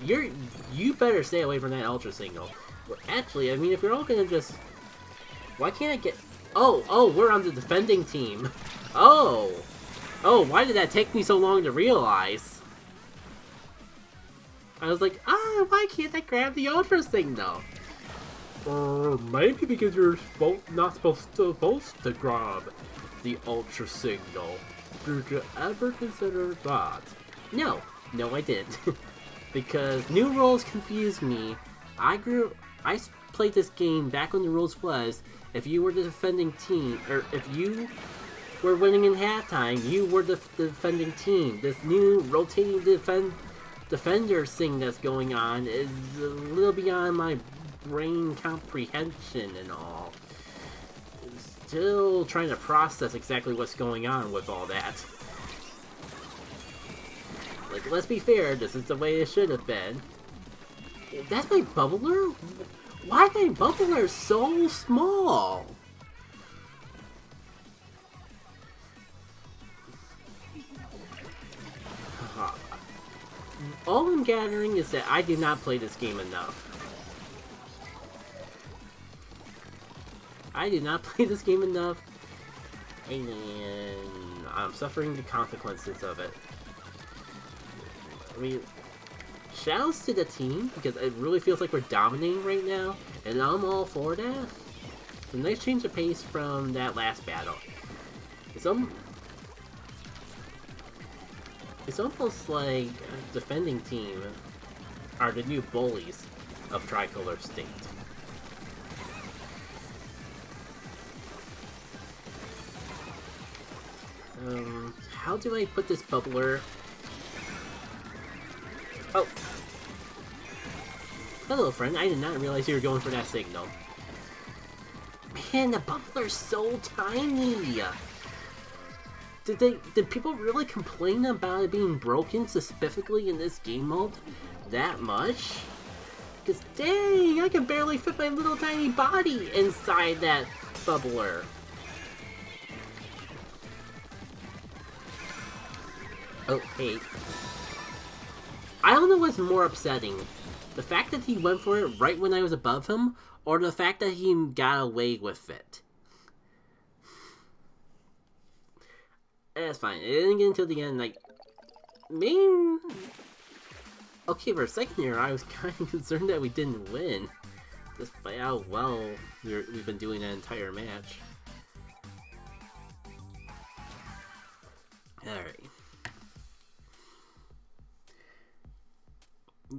you better stay away from that Ultra Signal. Well, actually, I mean, if you're all gonna just, why can't I get? Oh, we're on the defending team. Oh, why did that take me so long to realize? I was like, why can't I grab the Ultra Signal? Maybe because you're not supposed to grab the Ultra Signal. Did you ever consider that? No, I didn't. Because new rules confused me. I played this game back when the rules was, if you were the defending team, or if you were winning in halftime, you were the defending team. This new rotating defender thing that's going on is a little beyond my brain comprehension and all. Still trying to process exactly what's going on with all that. Like, let's be fair, this is the way it should have been. That's my bubbler? Why is my bubbler so small? All I'm gathering is that I did not play this game enough. I did not play this game enough, and I'm suffering the consequences of it. I mean, shoutouts to the team, because it really feels like we're dominating right now, and I'm all for that. It's a nice change of pace from that last battle. It's almost like the defending team are the new bullies of Tricolor State. How do I put this bubbler? Oh. Hello, friend. I did not realize you were going for that signal. Man, the bubbler's so tiny! Did people really complain about it being broken, specifically in this game mode, that much? Because dang, I can barely fit my little tiny body inside that bubbler. Oh, hey. I don't know what's more upsetting. The fact that he went for it right when I was above him, or the fact that he got away with it. That's fine. It didn't get until the end, like... Okay, for a second here, I was kind of concerned that we didn't win. Despite how well we've been doing that entire match. Alright.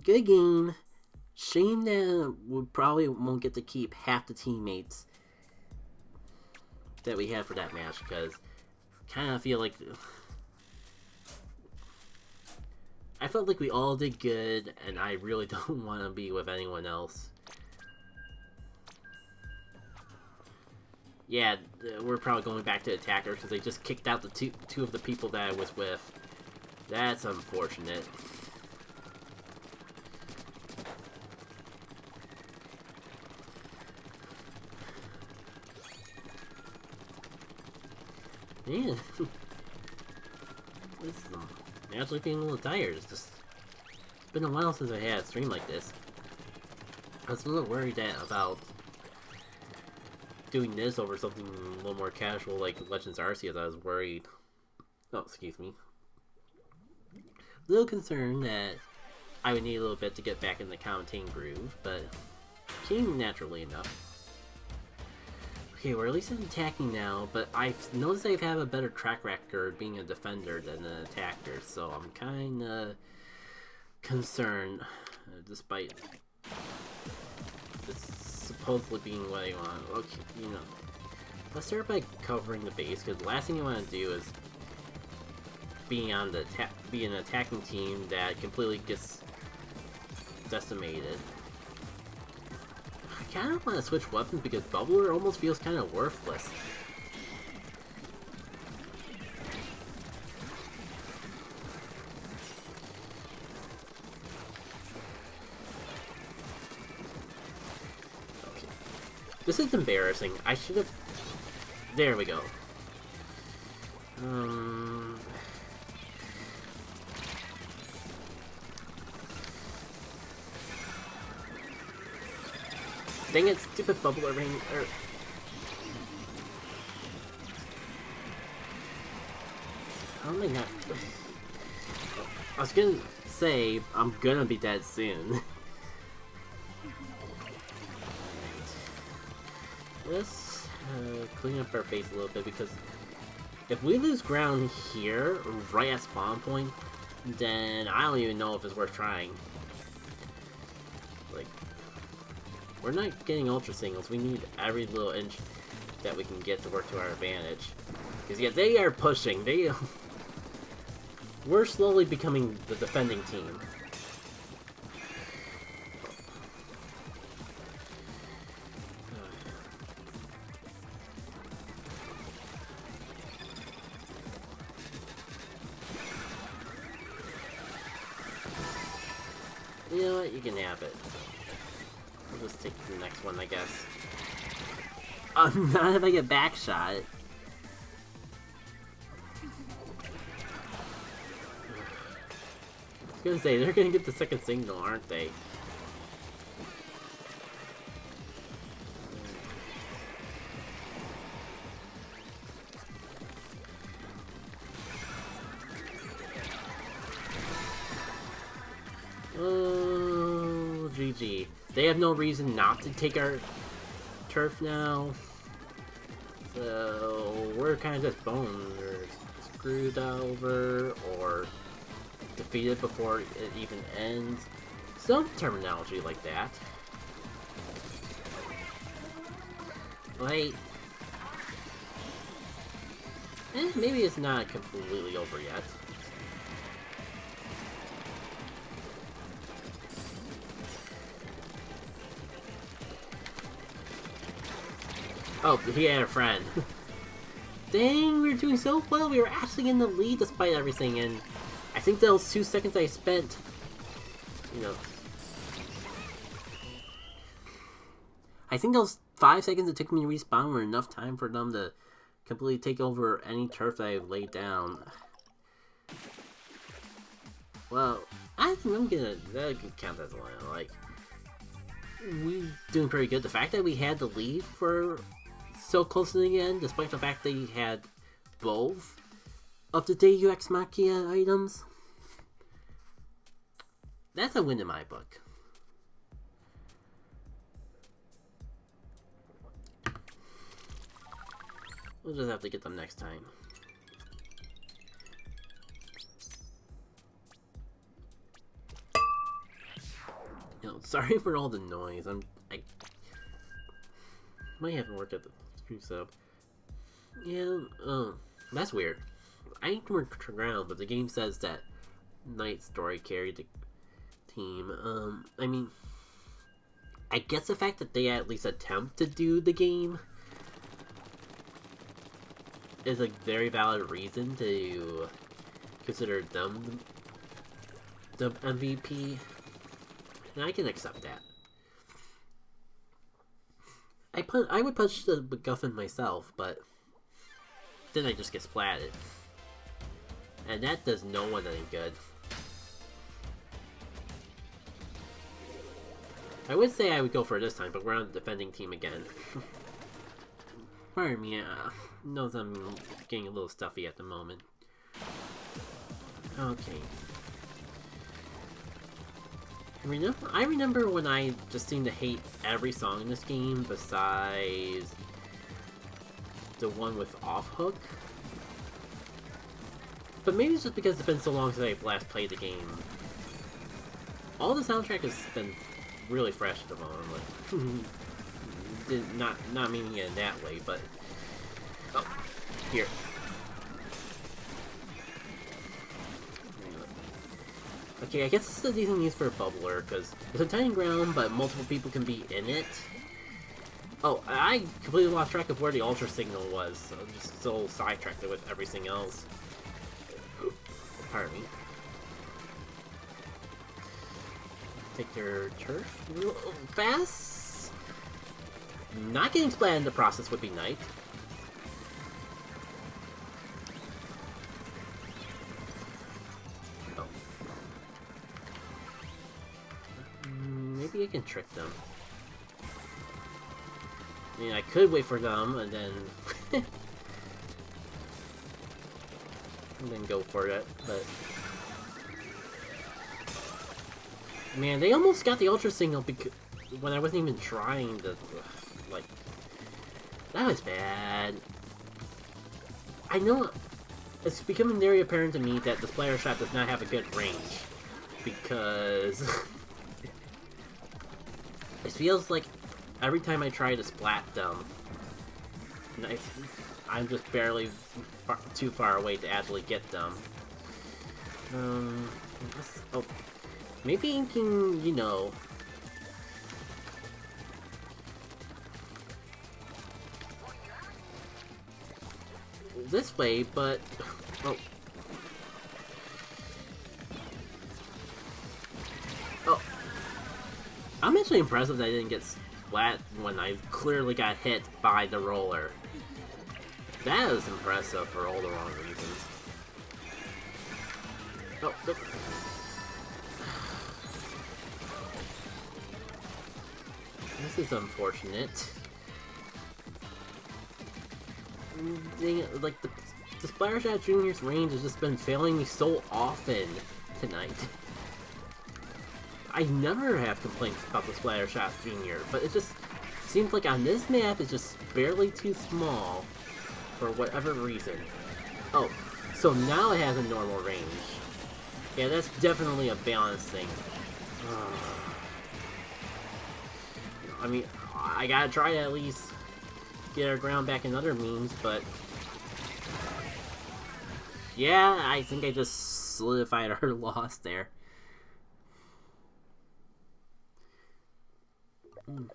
Good game. Shame that we probably won't get to keep half the teammates that we had for that match, because I kind of feel like... I felt like we all did good, and I really don't want to be with anyone else. Yeah, we're probably going back to attacker, because they just kicked out the two of the people that I was with. That's unfortunate. Man, this is actually feeling a little tired. It's been a while since I had a stream like this. I was a little worried about doing this over something a little more casual like Legends Arceus. I was worried. Oh, excuse me. A little concerned that I would need a little bit to get back in the commentating groove, but came naturally enough. Okay, we're at least attacking now, but I've noticed I have a better track record being a defender than an attacker, so I'm kinda concerned, despite this supposedly being what I want. Okay, you know, let's start by covering the base, because the last thing you want to do is be an attacking team that completely gets decimated. kind of want to switch weapons because Bubbler almost feels kind of worthless. Okay. This is embarrassing. I should have... There we go. Dang it, stupid Bubbler ring. How am I not... I was gonna say, I'm gonna be dead soon. Let's clean up our base a little bit, because if we lose ground here, right at spawn point, then I don't even know if it's worth trying. Like, we're not getting ultra singles. We need every little inch that we can get to work to our advantage. Because yeah, they are pushing. We're slowly becoming the defending team. You know what? You can have it. I'll just take the next one, I guess. Not if I get back shot. I was gonna say, they're gonna get the second signal, aren't they? Oh, GG. They have no reason not to take our turf now. So, we're kind of just boned or screwed over or defeated before it even ends. Some terminology like that. Like, maybe it's not completely over yet. Oh, he had a friend. Dang, we were doing so well. We were actually in the lead despite everything, and I think those 2 seconds I spent, you know... I think those 5 seconds it took me to respawn were enough time for them to completely take over any turf that I laid down. Well, I'm gonna... that could count as one. Like, we're doing pretty good. The fact that we had the lead for so close to the end, despite the fact that he had both of the Deus Ex Machina items, that's a win in my book. We'll just have to get them next time. You know, sorry for all the noise. I might haven't worked at the stream setup. Yeah, that's weird. I need to work ground, but the game says that Night Story carried the team. I mean, I guess the fact that they at least attempt to do the game is a very valid reason to consider them the MVP. And I can accept that. I would punch the MacGuffin myself, but then I just get splatted. And that does no one any good. I would say I would go for it this time, but we're on the defending team again. Pardon me, knows I'm getting a little stuffy at the moment. Okay. I remember when I just seemed to hate every song in this game besides the one with Off Hook. But maybe it's just because it's been so long since I've last played the game. All the soundtrack has been really fresh at the moment. Like, not meaning it in that way, but... Oh, here. Okay, I guess this is a decent use for a bubbler, because it's a tiny ground, but multiple people can be in it. Oh, I completely lost track of where the Ultra Signal was. So I'm just so sidetracked with everything else. Pardon me. Take their turf real fast. Not getting splatted in the process would be nice. Oh. Maybe I can trick them. I mean, I could wait for them and then and then go for it, but man, they almost got the Ultra Signal because when I wasn't even trying to, like, that was bad. I know it's becoming very apparent to me that the Splatter Shot does not have a good range because it feels like every time I try to splat them, I'm just barely too far away to actually get them. Oh, maybe you can, you know, this way, but oh. Oh. I'm actually impressed that I didn't get splat when I clearly got hit by the roller. That is impressive for all the wrong reasons. Oh, no. This is unfortunate. Like, the Splatter Shot Junior's range has just been failing me so often tonight. I never have complaints about the Splatter Shot Junior, but it just seems like on this map it's just barely too small for whatever reason. Oh, so now it has a normal range. Yeah, that's definitely a balance thing. I mean, I gotta try to at least get our ground back in other means, but yeah, I think I just solidified our loss there. I'm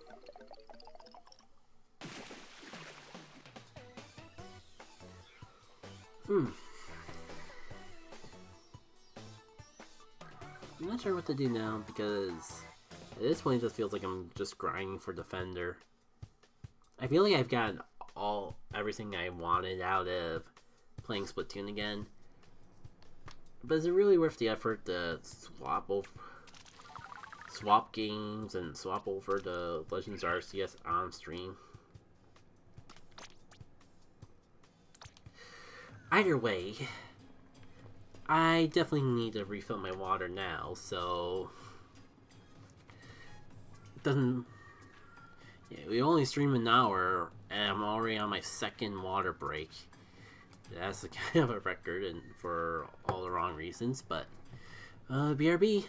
not sure what to do now because at this point it just feels like I'm just grinding for Defender. I feel like I've gotten everything I wanted out of playing Splatoon again. But is it really worth the effort to swap games and swap over to Legends RCS on stream? Either way, I definitely need to refill my water now, so it doesn't. Yeah, we only stream an hour, and I'm already on my second water break. That's kind of a record, and for all the wrong reasons. But BRB.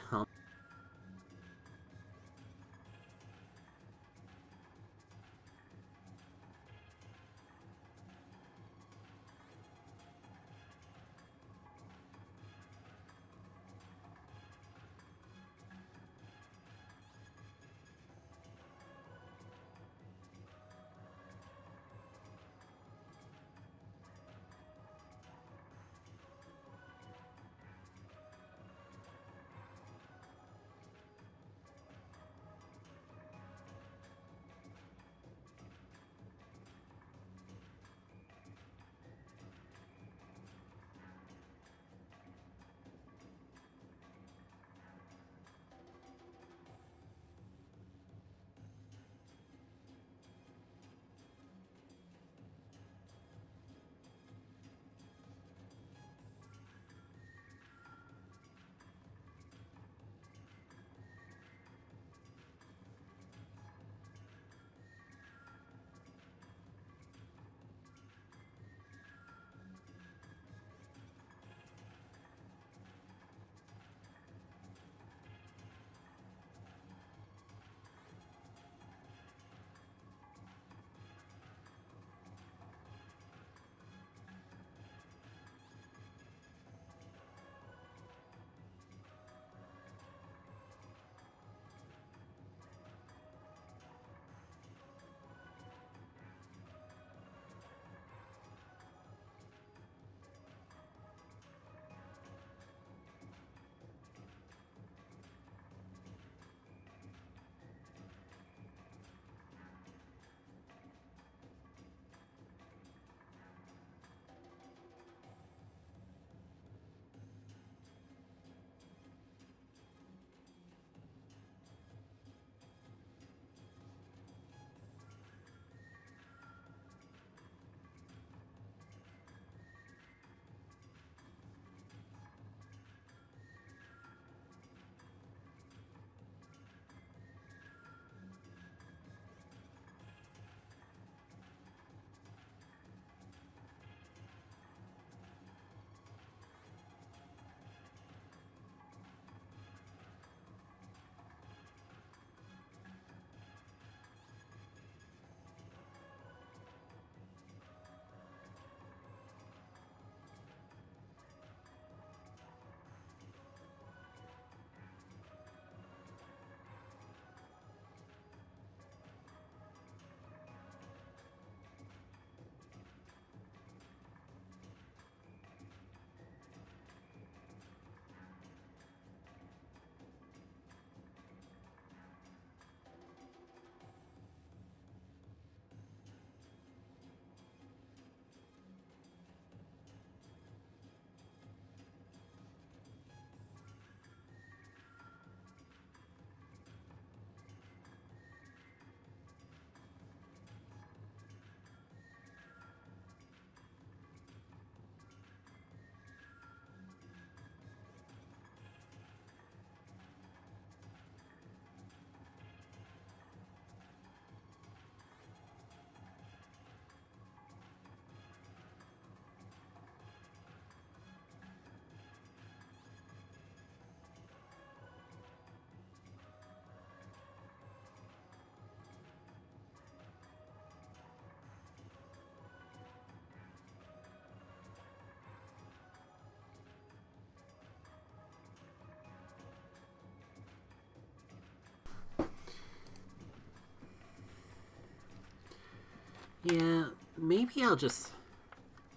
Yeah, maybe I'll just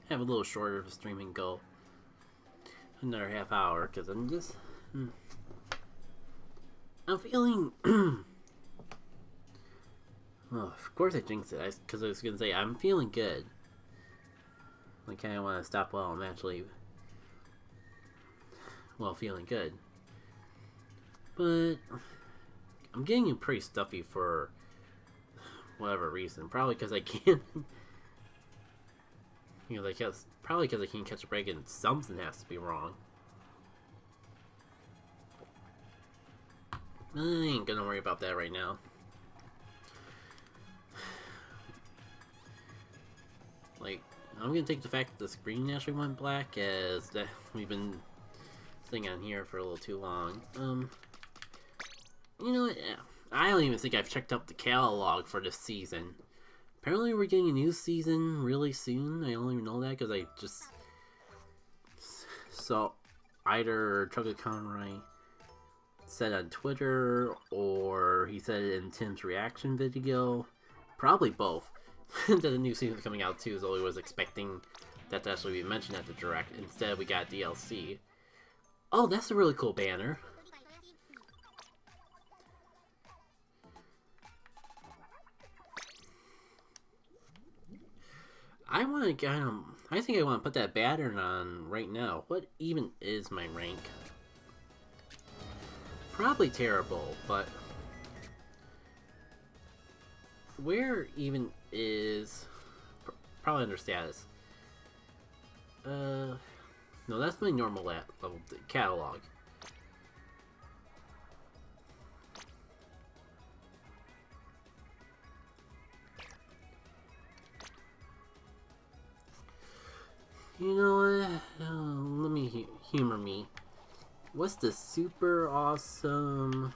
have a little shorter of a stream and go another half hour, because I'm just... I'm feeling... oh, of course I jinxed it, because I was going to say, I'm feeling good. I kind of want to stop while I'm actually... well, feeling good. But... I'm getting pretty stuffy for... whatever reason. Probably because I can't... you know, like, probably because I can't catch a break and something has to be wrong. I ain't gonna worry about that right now. Like, I'm gonna take the fact that the screen actually went black as that we've been sitting on here for a little too long. You know what? Yeah, I don't even think I've checked out the catalog for this season. Apparently we're getting a new season really soon. I don't even know that because I just saw either Chugged Conroy said on Twitter or he said it in Tim's reaction video. Probably both. That the new season's coming out too, so I was expecting that to actually be mentioned at the direct. Instead we got DLC. Oh, that's a really cool banner. I want to I think I want to put that banner on right now. What even is my rank? Probably terrible, but where even is probably under status? No, that's my normal level catalog. You know what? Let me humor me. What's the super awesome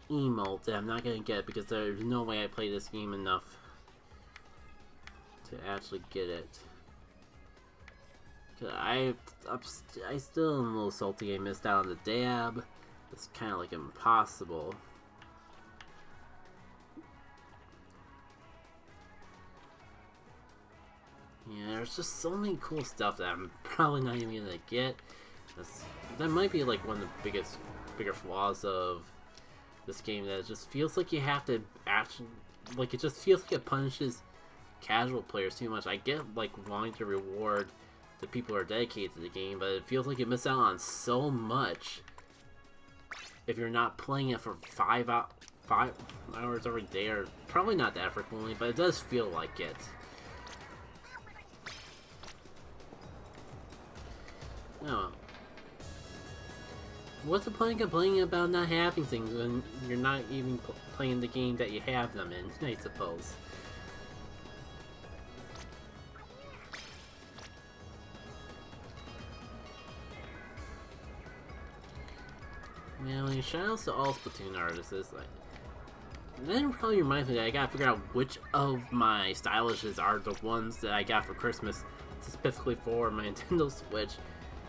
emote that I'm not gonna get because there's no way I play this game enough to actually get it. Cause I still am a little salty I missed out on the dab. It's kind of like impossible. Yeah, there's just so many cool stuff that I'm probably not even gonna get. That might be like one of the bigger flaws of this game, that it just feels like you have to actually, like, it just feels like it punishes casual players too much. I get like wanting to reward the people who are dedicated to the game, but it feels like you miss out on so much if you're not playing it for 5 hours every day, or probably not that frequently, but it does feel like it. Oh. What's the point of complaining about not having things when you're not even playing the game that you have them in, I suppose. Well, shoutouts to all Splatoon artists. Like, that probably reminds me that I gotta figure out which of my stylishes are the ones that I got for Christmas, specifically for my Nintendo Switch.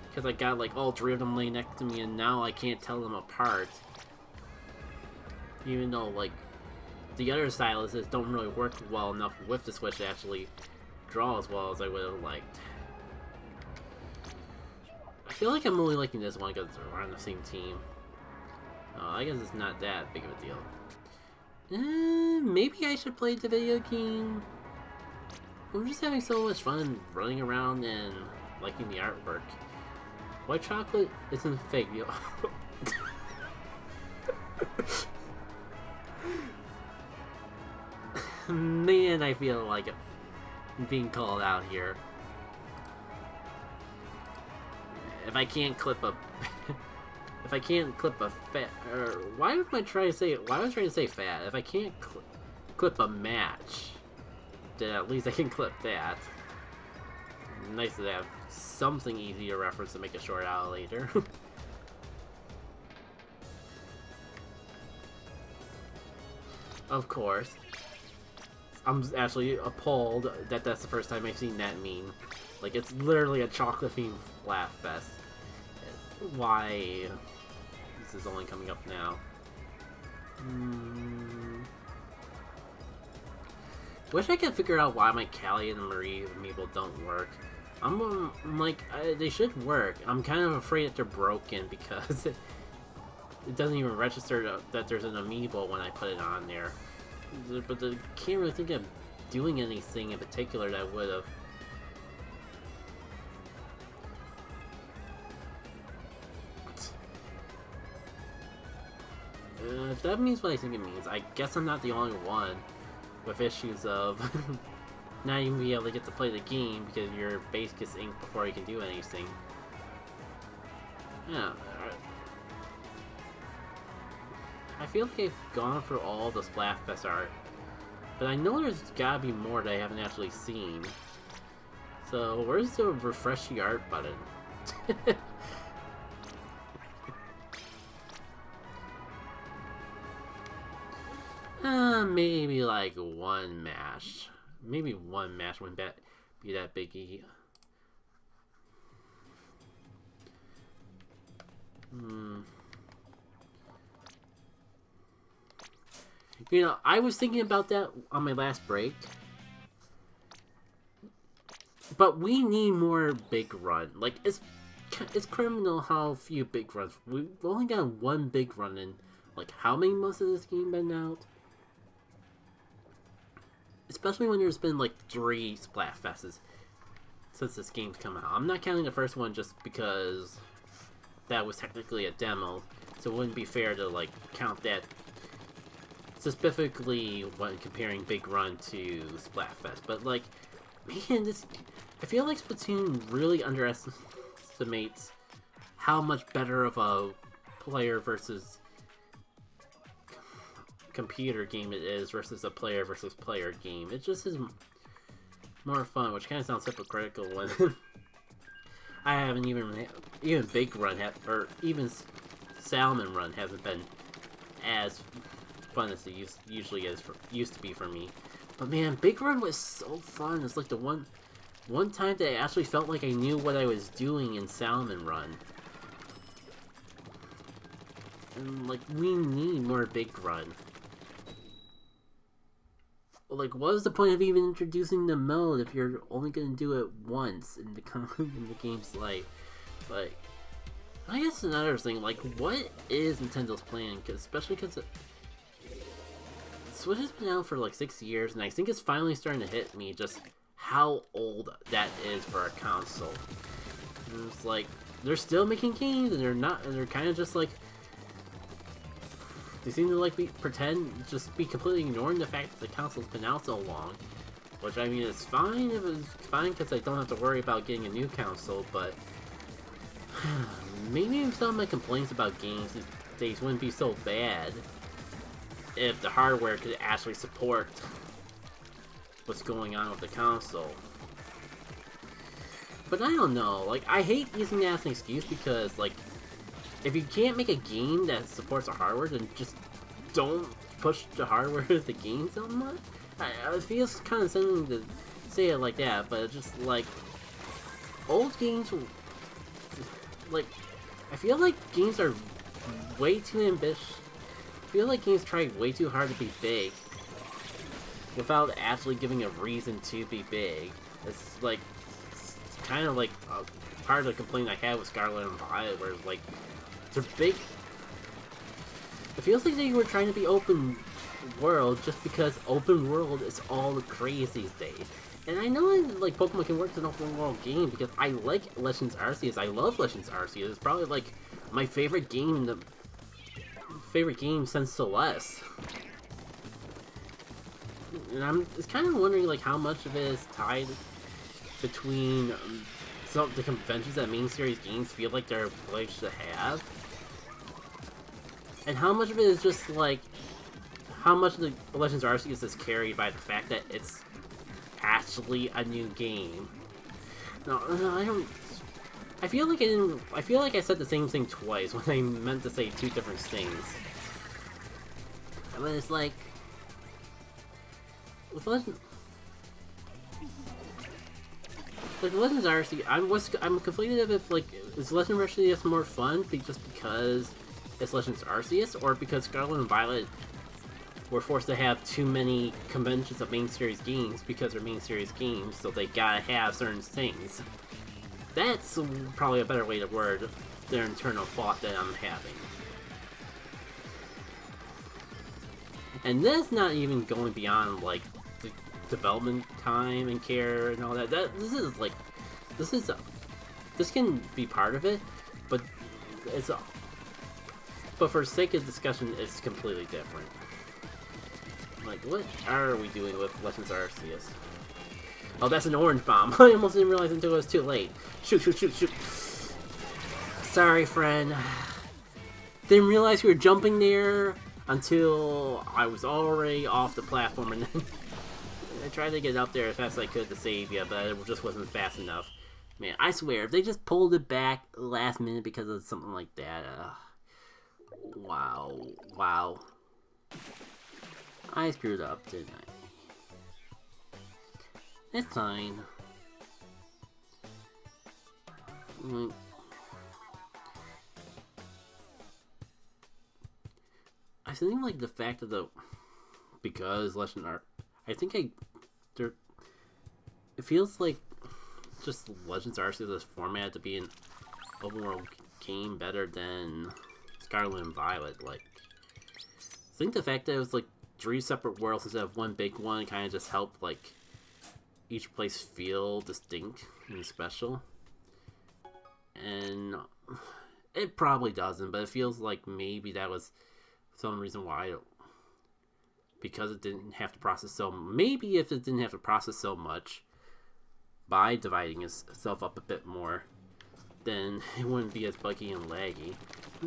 Because I got like all 3 of them laying next to me and now I can't tell them apart. Even though like the other styluses don't really work well enough with the Switch to actually draw as well as I would have liked. I feel like I'm only liking this one because we're on the same team. I guess it's not that big of a deal. Maybe I should play the video game. I'm just having so much fun running around and liking the artwork. White chocolate isn't fake, yo. Man, I feel like being called out here. If I can't clip a... if I can't clip a fat... Or why was I trying to say fat? If I can't clip a match, then at least I can clip that. Nice to have something easy to reference to make a short out later. Of course. I'm actually appalled that that's the first time I've seen that meme. Like, it's literally a chocolate-themed Splatfest. Why? This is only coming up now. Wish I could figure out why my Callie and Marie amiibo don't work. I'm like, they should work. I'm kind of afraid that they're broken because it doesn't even register that there's an amiibo when I put it on there. But I can't really think of doing anything in particular that would have. If that means what I think it means, I guess I'm not the only one with issues of not even be able to get to play the game because your base gets inked before you can do anything. Yeah. I feel like I've gone through all the Splatfest art, but I know there's gotta be more that I haven't actually seen. So, where's the refresh the art button? Maybe like one match. Maybe one match wouldn't be that biggie. You know, I was thinking about that on my last break. But we need more big run. Like, it's criminal how few big runs. We've only got one big run in, like, how many months has this game been out? Especially when there's been, like, 3 Splatfests since this game's come out. I'm not counting the first one just because that was technically a demo, so it wouldn't be fair to, like, count that specifically when comparing Big Run to Splatfest. But, like, man, I feel like Splatoon really underestimates how much better of a player versus computer game it is versus a player versus player game. It just is more fun, which kind of sounds hypocritical when I haven't even Big Run or even Salmon Run hasn't been as fun as it used to be for me. But man, Big Run was so fun. It's like the one time that I actually felt like I knew what I was doing in Salmon Run. And like, we need more Big Run. Like, what is the point of even introducing the mode if you're only gonna do it once in the game's life? Like, I guess another thing, like, what is Nintendo's plan? Especially because Switch has been out for like 6 years, and I think it's finally starting to hit me just how old that is for a console. And it's like, they're still making games, and they're kind of just like, they seem to like just be completely ignoring the fact that the console's been out so long. Which, I mean, it's fine if it's fine because I don't have to worry about getting a new console, but maybe some of my complaints about games these days wouldn't be so bad if the hardware could actually support what's going on with the console. But I don't know, like, I hate using that as an excuse because, like, if you can't make a game that supports the hardware, then just don't push the hardware to the game so much. It feels kind of silly to say it like that, but it's just like, old games, like, I feel like games are way too ambitious. I feel like games try way too hard to be big without actually giving a reason to be big. It's like, it's kind of like part of the complaint I had with Scarlet and Violet, where it's like, they're big. It feels like they were trying to be open world just because open world is all the craze these days. And I know like Pokemon can work as an open world game because I like Legends Arceus. I love Legends Arceus. It's probably like my favorite game since Celeste. And I'm just kind of wondering like how much of it is tied between some of the conventions that main series games feel like they're obliged to have, and how much of it is just like how much of the Legends Arceus is carried by the fact that it's actually a new game. No, I don't. I feel like I said the same thing twice when I meant to say two different things. But it's like with Legends Arceus, I'm conflicted if like, is Legends Arceus more fun just because it's Legends Arceus, or because Scarlet and Violet we're forced to have too many conventions of main series games because they're main series games, so they gotta have certain things. That's probably a better way to word their internal thought that I'm having. And that's not even going beyond, like, the development time and care and all that. This can be part of it, but but for sake of discussion, it's completely different. Like, what are we doing with Legends Arceus? Oh, that's an orange bomb. I almost didn't realize until it was too late. Shoot, shoot, shoot, shoot. Sorry, friend. Didn't realize you were jumping there until I was already off the platform, and then I tried to get up there as fast as I could to save you, but it just wasn't fast enough. Man, I swear, if they just pulled it back last minute because of something like that, wow. Wow. I screwed up, didn't I? It's fine. I think, like, the fact of because Legend Art, I think it feels like just Legends Arceus' format to be an open world game better than Scarlet and Violet. Like, I think the fact that it was like 3 separate worlds instead of one big one kind of just helped, like, each place feel distinct and special. And it probably doesn't, but it feels like maybe that was some reason why, because it didn't have to process so. Maybe if it didn't have to process so much by dividing itself up a bit more, then it wouldn't be as buggy and laggy.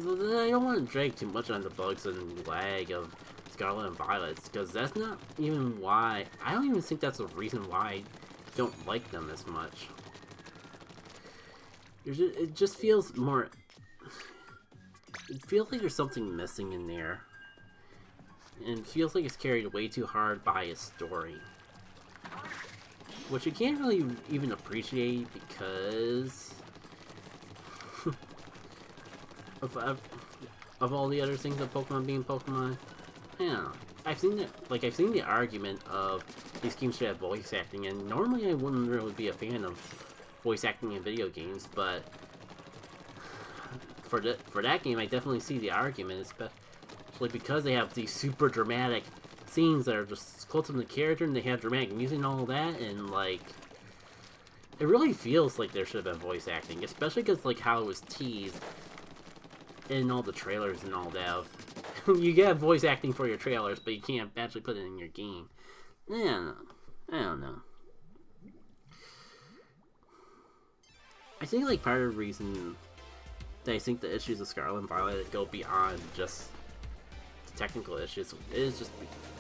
So I don't want to drag too much on the bugs and lag of Scarlet and Violet, because that's not even why. I don't even think that's the reason why I don't like them as much. It just feels more. It feels like there's something missing in there. And it feels like it's carried way too hard by its story. Which you can't really even appreciate because of all the other things of Pokemon being Pokemon. I don't know. I've seen the argument of these games should have voice acting, and normally I wouldn't really be a fan of voice acting in video games, but for that game I definitely see the argument, especially because they have these super dramatic scenes that are just close to the character, and they have dramatic music and all that, and like it really feels like there should have been voice acting, especially because like how it was teased in all the trailers and all that. You get voice acting for your trailers, but you can't actually put it in your game. I don't know. I think like part of the reason that I think the issues of Scarlet and Violet go beyond just the technical issues is just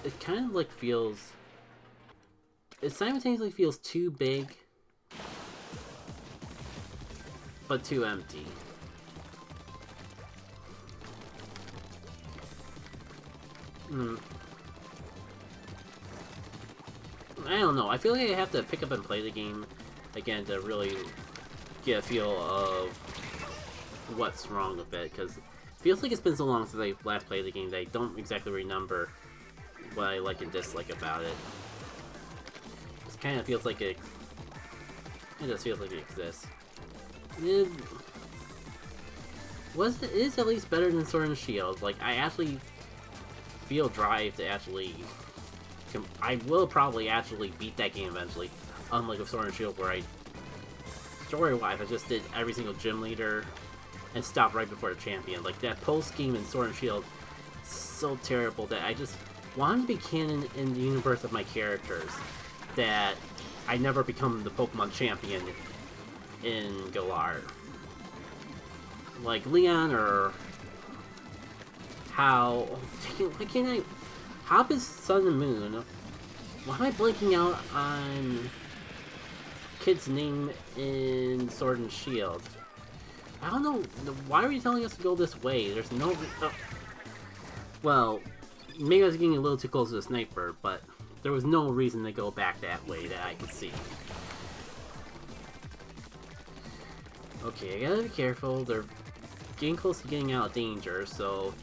it kind of like feels. It simultaneously feels too big, but too empty. I don't know. I feel like I have to pick up and play the game again to really get a feel of what's wrong with it, because it feels like it's been so long since I last played the game that I don't exactly remember what I like and dislike about it. It kind of feels like it just feels like it exists. It is at least better than Sword and Shield. Like, I actually feel drive to actually. I will probably actually beat that game eventually, unlike with Sword and Shield, where story-wise, I just did every single gym leader and stopped right before the champion. Like, that post-game in Sword and Shield, so terrible that I just wanted to be canon in the universe of my characters, that I never become the Pokemon champion in Galar. Like Leon or How. Why can't I? Hop is Sun and Moon. Why am I blanking out on kid's name in Sword and Shield? I don't know. Why are you telling us to go this way? There's no. Well, maybe I was getting a little too close to the sniper, but there was no reason to go back that way that I could see. Okay, I gotta be careful. They're getting close to getting out of danger, so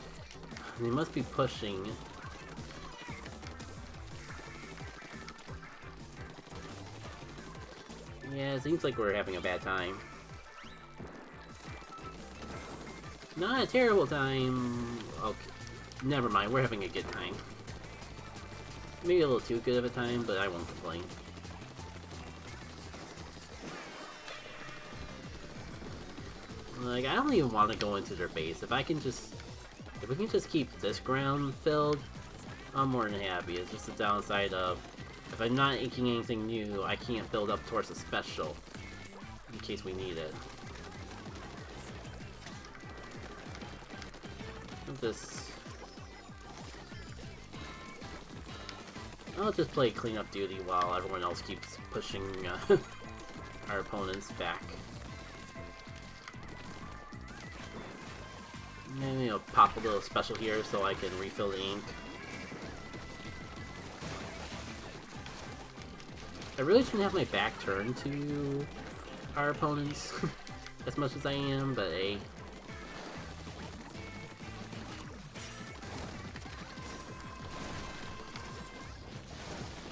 they must be pushing. Yeah, it seems like we're having a bad time. Not a terrible time. Okay, never mind. We're having a good time. Maybe a little too good of a time, but I won't complain. Like, I don't even want to go into their base. If we can just keep this ground filled, I'm more than happy. It's just the downside of, if I'm not inking anything new, I can't build up towards a special, in case we need it. I'll just play cleanup duty while everyone else keeps pushing our opponents back. Maybe I'll pop a little special here so I can refill the ink. I really shouldn't have my back turned to our opponents as much as I am, but hey.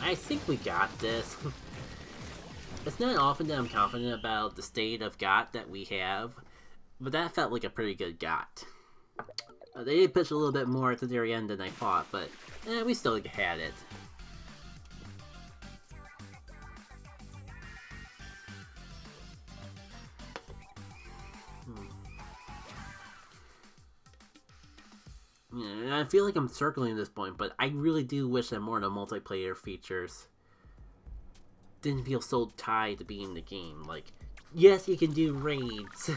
I think we got this. It's not often that I'm confident about the state of GOT that we have, but that felt like a pretty good GOT. They did pitch a little bit more at the very end than I thought, but we still had it. Yeah, I feel like I'm circling at this point, but I really do wish that more of the multiplayer features didn't feel so tied to being the game. Like, yes, you can do raids.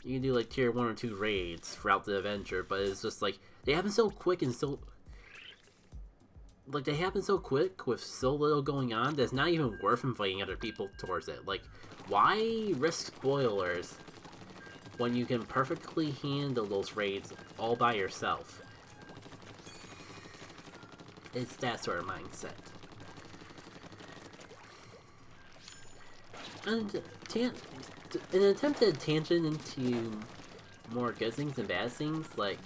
You can do like tier 1 or 2 raids throughout the adventure, but it's just like, they happen so quick and so... Like, they happen so quick with so little going on that it's not even worth inviting other people towards it. Like, why risk spoilers when you can perfectly handle those raids all by yourself? It's that sort of mindset. And an attempted tangent into more good things and bad things, like,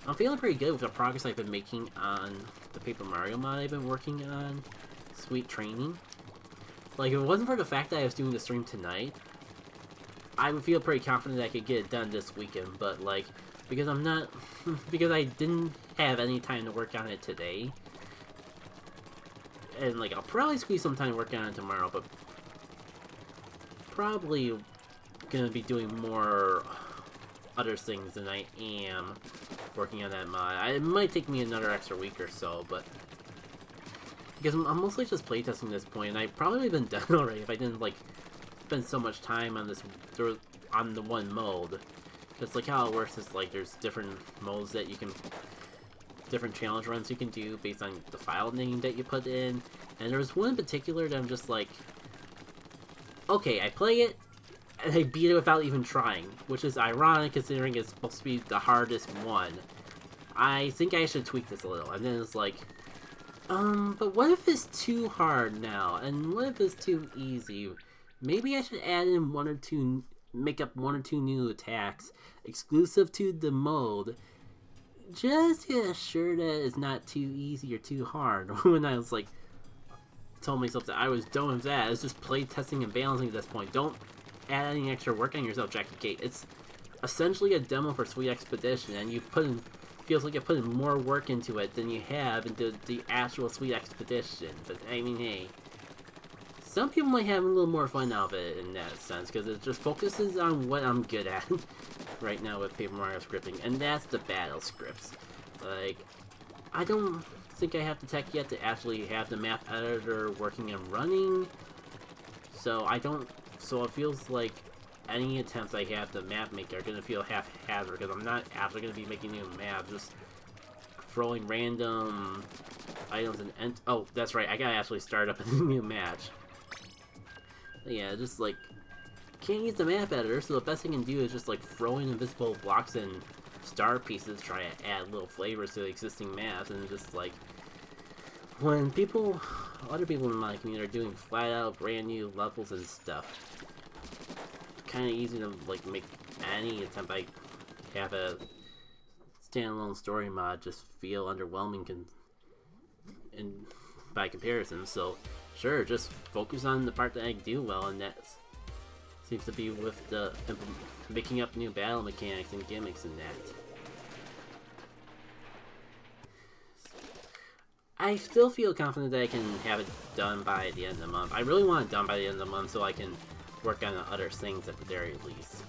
I'm feeling pretty good with the progress I've been making on the Paper Mario mod I've been working on, Sweet Training. Like, if it wasn't for the fact that I was doing the stream tonight, I would feel pretty confident that I could get it done this weekend, but like, because I didn't have any time to work on it today, and like, I'll probably squeeze some time to work on it tomorrow, but probably gonna be doing more other things than I am working on that mod. It might take me another extra week or so, but because I'm mostly just playtesting this point, and I've probably been done already if I didn't like spend so much time on the one mode. Just like how it works is like there's different modes that you can, different challenge runs you can do based on the file name that you put in, and there's one in particular that I'm just like, okay, I play it and I beat it without even trying, which is ironic considering it's supposed to be the hardest one. I think I should tweak this a little. And then it's like, but what if it's too hard now? And what if it's too easy? Maybe I should add in make up one or two new attacks exclusive to the mode, just to assure that it's not too easy or too hard. When I was like, told myself that I was done with that. It's just play testing and balancing at this point. Don't add any extra work on yourself, Jackie Kate. It's essentially a demo for Sweet Expedition, and feels like you put in more work into it than you have into the actual Sweet Expedition. But I mean, hey, some people might have a little more fun out of it in that sense, because it just focuses on what I'm good at right now with Paper Mario scripting, and that's the battle scripts. Like, I don't think I have the tech yet to actually have the map editor working and running, so it feels like any attempts I have to map make are going to feel haphazard, because I'm not actually going to be making new maps, just throwing random items and oh, that's right, I gotta actually start up a new match. Yeah, just like, can't use the map editor, so the best thing I can do is just like throw in invisible blocks and star pieces, try to add little flavors to the existing maps, and just like, when other people in my community are doing flat out brand new levels and stuff, kind of easy to like make any attempt I have a standalone story mod just feel underwhelming by comparison. So Sure, just focus on the part that I do well, and that seems to be with the making up new battle mechanics and gimmicks and that. I still feel confident that I can have it done by the end of the month. I really want it done by the end of the month so I can work on other things at the very least.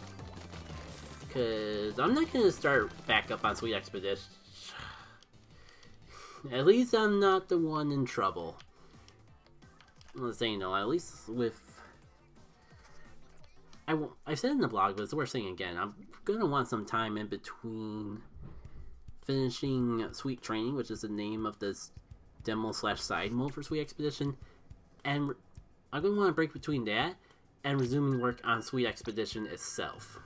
Because I'm not going to start back up on Sweet Expedition. At least I'm not the one in trouble. Let's say no, at least with... I said in the blog, but it's worth saying again. I'm going to want some time in between finishing Sweet Training, which is the name of this demo/side mode for Sweet Expedition, and I'm going to want to break between that and resuming work on Sweet Expedition itself.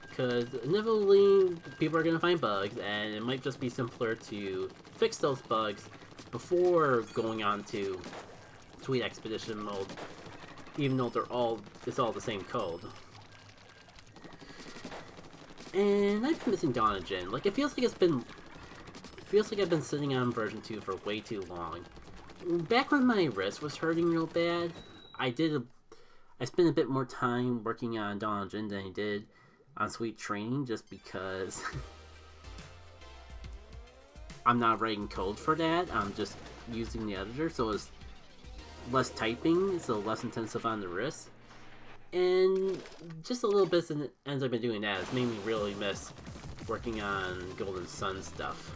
Because inevitably, people are going to find bugs, and it might just be simpler to fix those bugs before going on to Sweet Expedition mode, even though it's all the same code. And I've been missing Dawn of Jin. Like, it feels like I've been sitting on version 2 for way too long. Back when my wrist was hurting real bad, I spent a bit more time working on Dawn of Jin than I did on Sweet Training, just because I'm not writing code for that. I'm just using the editor, so it's less typing, so less intensive on the wrist. And just a little bit since I've been doing that, it's made me really miss working on Golden Sun stuff.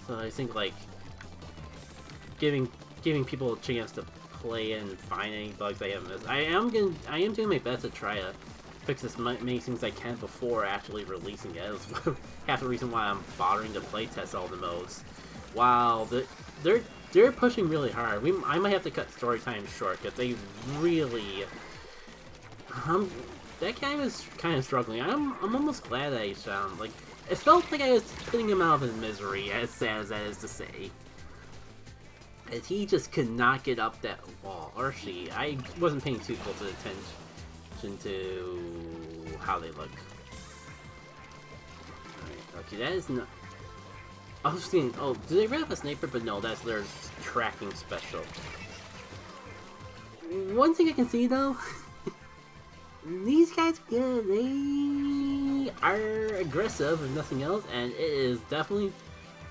So I think, like, giving people a chance to play and find any bugs I have missed. I am doing my best to try to fix as many things I can before actually releasing it. That's half the reason why I'm bothering to playtest all the modes. Wow, they're pushing really hard. I might have to cut story time short because they really. That guy was kind of struggling. I'm almost glad that he found, like, it felt like I was putting him out of his misery, as sad as that is to say. And he just could not get up that wall, or she. I wasn't paying too close attention to how they look. Alright, okay, that is not... I was thinking, oh, do they have a sniper? But no, that's their tracking special. One thing I can see, though, these guys, yeah, they are aggressive, if nothing else, and it is definitely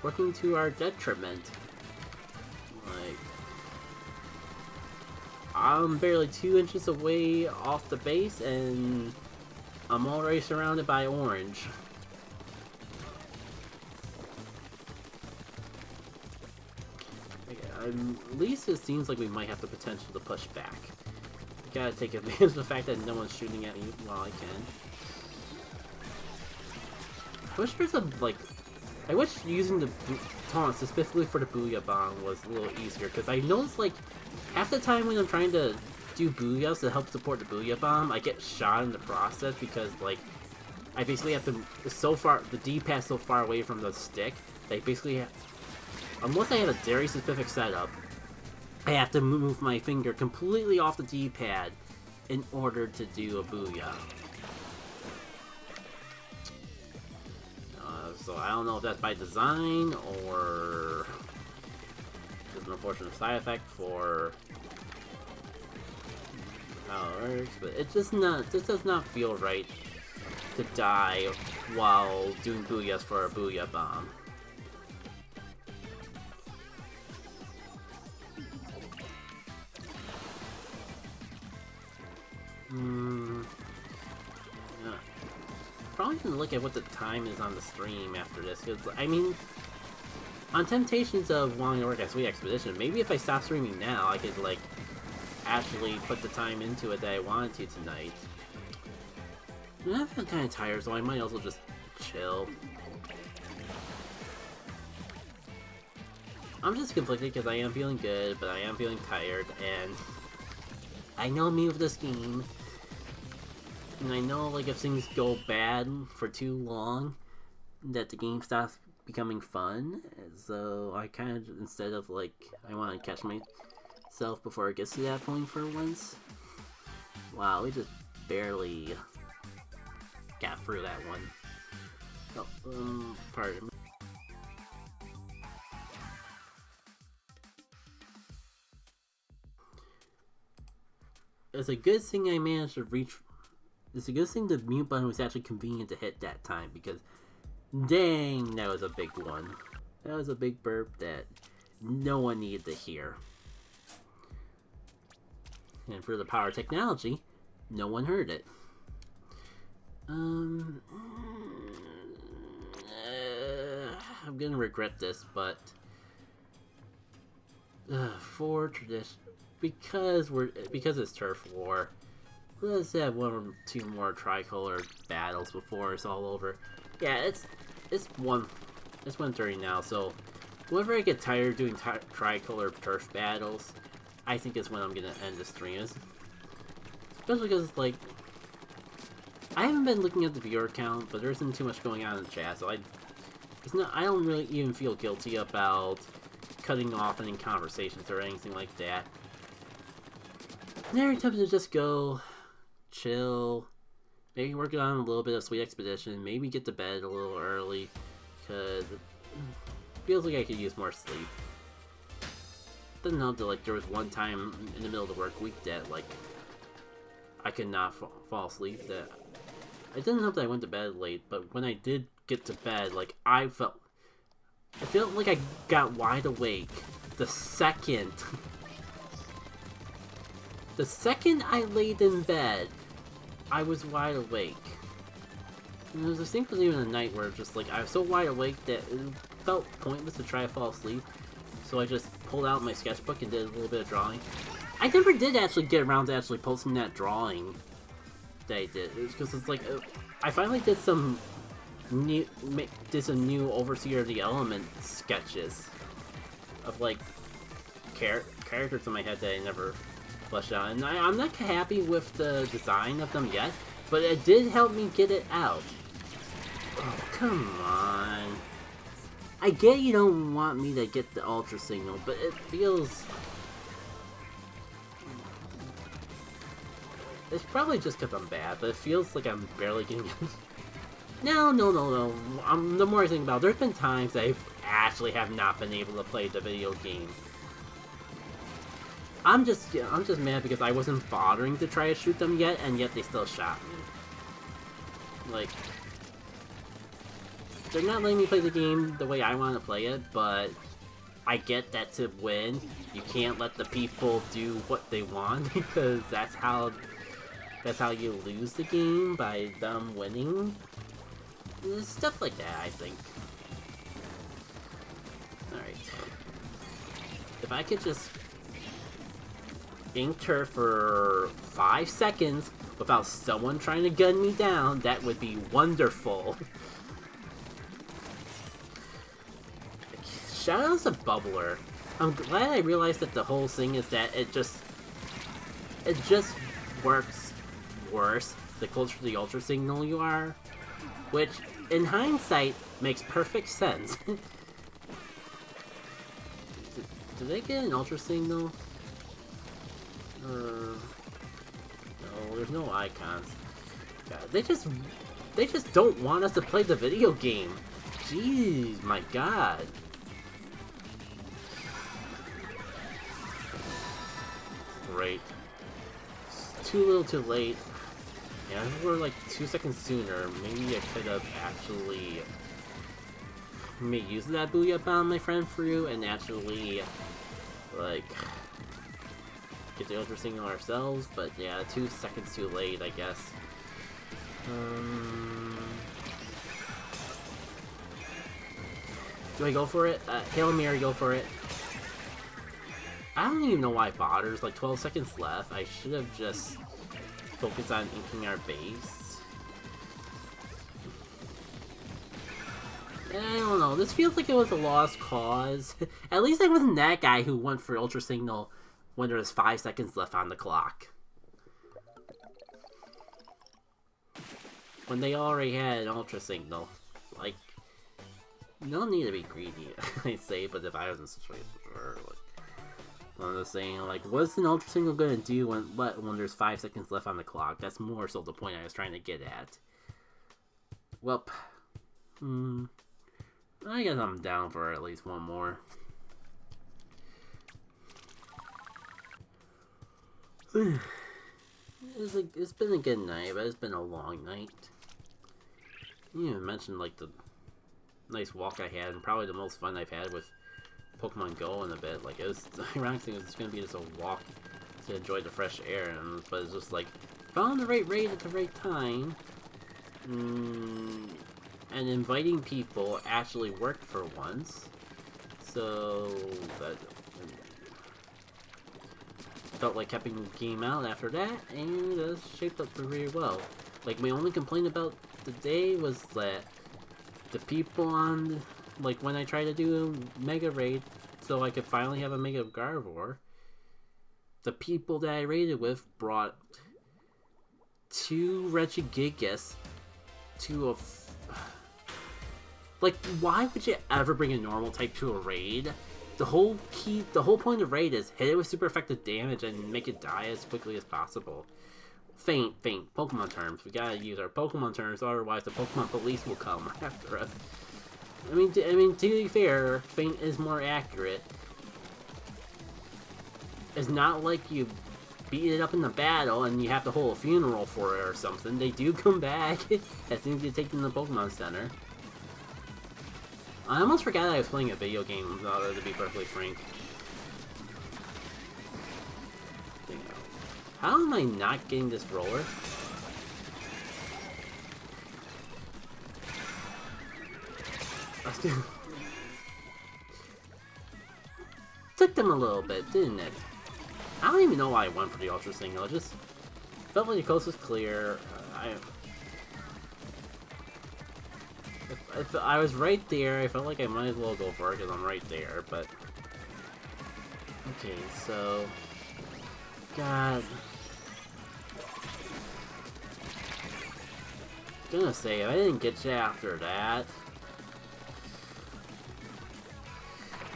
working to our detriment. Like, I'm barely 2 inches away off the base, and I'm already surrounded by orange. At least it seems like we might have the potential to push back. We gotta take advantage of the fact that no one's shooting at me while I can. I wish there's a, like... I wish using the taunt specifically for the Booyah Bomb was a little easier, because I noticed, like, half the time when I'm trying to do Booyahs to help support the Booyah Bomb, I get shot in the process because, like, I basically have to... the D-pad's so far away from the stick, that I basically have... Unless I have a very specific setup, I have to move my finger completely off the D-pad in order to do a Booyah. So I don't know if that's by design or just an unfortunate side effect for how it works, but it just does not feel right to die while doing Booyahs for a Booyah Bomb. Probably gonna look at what the time is on the stream after this, because, I mean, on temptations of wanting to work at Sweet Expedition, maybe if I stop streaming now, I could, like, actually put the time into it that I wanted to tonight. And I feel kind of tired, so I might also just chill. I'm just conflicted because I am feeling good, but I am feeling tired, and I know me with this game. And I know, like, if things go bad for too long, that the game stops becoming fun. So I kind of, instead of, like, I want to catch myself before it gets to that point for once. Wow, we just barely got through that one. Oh, pardon me. it's a good thing I managed to reach. It's a good thing the mute button was actually convenient to hit that time, because dang, that was a big one. That was a big burp that no one needed to hear. And for the power technology, no one heard it. I'm gonna regret this, but for tradition, because it's turf war, let's have one or two more tricolor battles before it's all over. Yeah, it's 1:30 now, so whenever I get tired of doing tricolor turf battles, I think is when I'm gonna end the stream. Especially because, like, I haven't been looking at the viewer count, but there isn't too much going on in the chat, so I don't really even feel guilty about cutting off any conversations or anything like that. They're tempted to just go chill, maybe work on a little bit of Sweet Expedition, maybe get to bed a little early, because it feels like I could use more sleep. Doesn't help that, like, there was one time in the middle of the work week that, like, I could not fall asleep. That it didn't help that I went to bed late, but when I did get to bed, like, I felt like I got wide awake the second I laid in bed. I was wide awake. And there was distinctly even a night where just, like, I was so wide awake that it felt pointless to try to fall asleep. So I just pulled out my sketchbook and did a little bit of drawing. I never did actually get around to actually posting that drawing that I did. It was because it's like, I finally did some new Overseer of the Element sketches of, like, characters in my head that I never fleshed out. And I'm not happy with the design of them yet, but it did help me get it out. Oh, come on. I get you don't want me to get the Ultra Signal, but it feels... It's probably just because I'm bad, but it feels like I'm barely getting it. No. The more I think about it, there's been times I actually have not been able to play the video game. I'm just mad because I wasn't bothering to try to shoot them yet, and yet they still shot me. Like, they're not letting me play the game the way I want to play it, but I get that to win, you can't let the people do what they want, because that's how you lose the game, by them winning. Stuff like that, I think. Alright. If I could just ink turf for 5 seconds without someone trying to gun me down, that would be wonderful. Shout out to Bubbler. I'm glad I realized that the whole thing is that it just works worse the closer to the Ultra Signal you are, which in hindsight makes perfect sense. Did they get an Ultra Signal? No, there's no icons. God, they just don't want us to play the video game. Jeez, my god. Great. It's too little too late. Yeah, if we were like 2 seconds sooner, maybe I could have actually made use of that Booyah Bomb my friend threw and actually, like, get the Ultra Signal ourselves, but yeah, 2 seconds too late, I guess. Do I go for it? Hail Mary, go for it. I don't even know why I bothered. There's like 12 seconds left. I should have just focused on inking our base. I don't know. This feels like it was a lost cause. At least I wasn't that guy who went for Ultra Signal when there was 5 seconds left on the clock. When they already had an Ultra Signal. Like, you don't need to be greedy, I say, but if I was in a situation, sure, like, I'm just saying, like, what's an Ultra Signal gonna do when there's 5 seconds left on the clock? That's more so the point I was trying to get at. Welp. I guess I'm down for at least one more. It's been a good night, but it's been a long night. You even mentioned like the nice walk I had, and probably the most fun I've had with Pokemon Go in a bit. Like it was, the ironic thing is it's gonna be just a walk to enjoy the fresh air, but it's just like found the right raid at the right time, and inviting people actually worked for once. So that felt like keeping the game out after that, and it shaped up very well. Like my only complaint about the day was that the people on, like when I tried to do a Mega Raid so I could finally have a Mega Gardevoir, the people that I raided with brought 2 Regigigas to a... Like, why would you ever bring a normal type to a raid? The whole point of raid is hit it with super effective damage and make it die as quickly as possible. Faint, Pokemon terms. We gotta use our Pokemon terms, otherwise the Pokemon police will come after us. I mean, to be fair, faint is more accurate. It's not like you beat it up in the battle and you have to hold a funeral for it or something. They do come back as soon as you take them to the Pokemon Center. I almost forgot I was playing a video game, to be perfectly frank. How am I not getting this roller? Took them a little bit, didn't it? I don't even know why I went for the Ultra Single. I just felt like the coast was clear. If I was right there, I felt like I might as well go for it because I'm right there, but... Okay, so... God... Gonna say, if I didn't get you after that...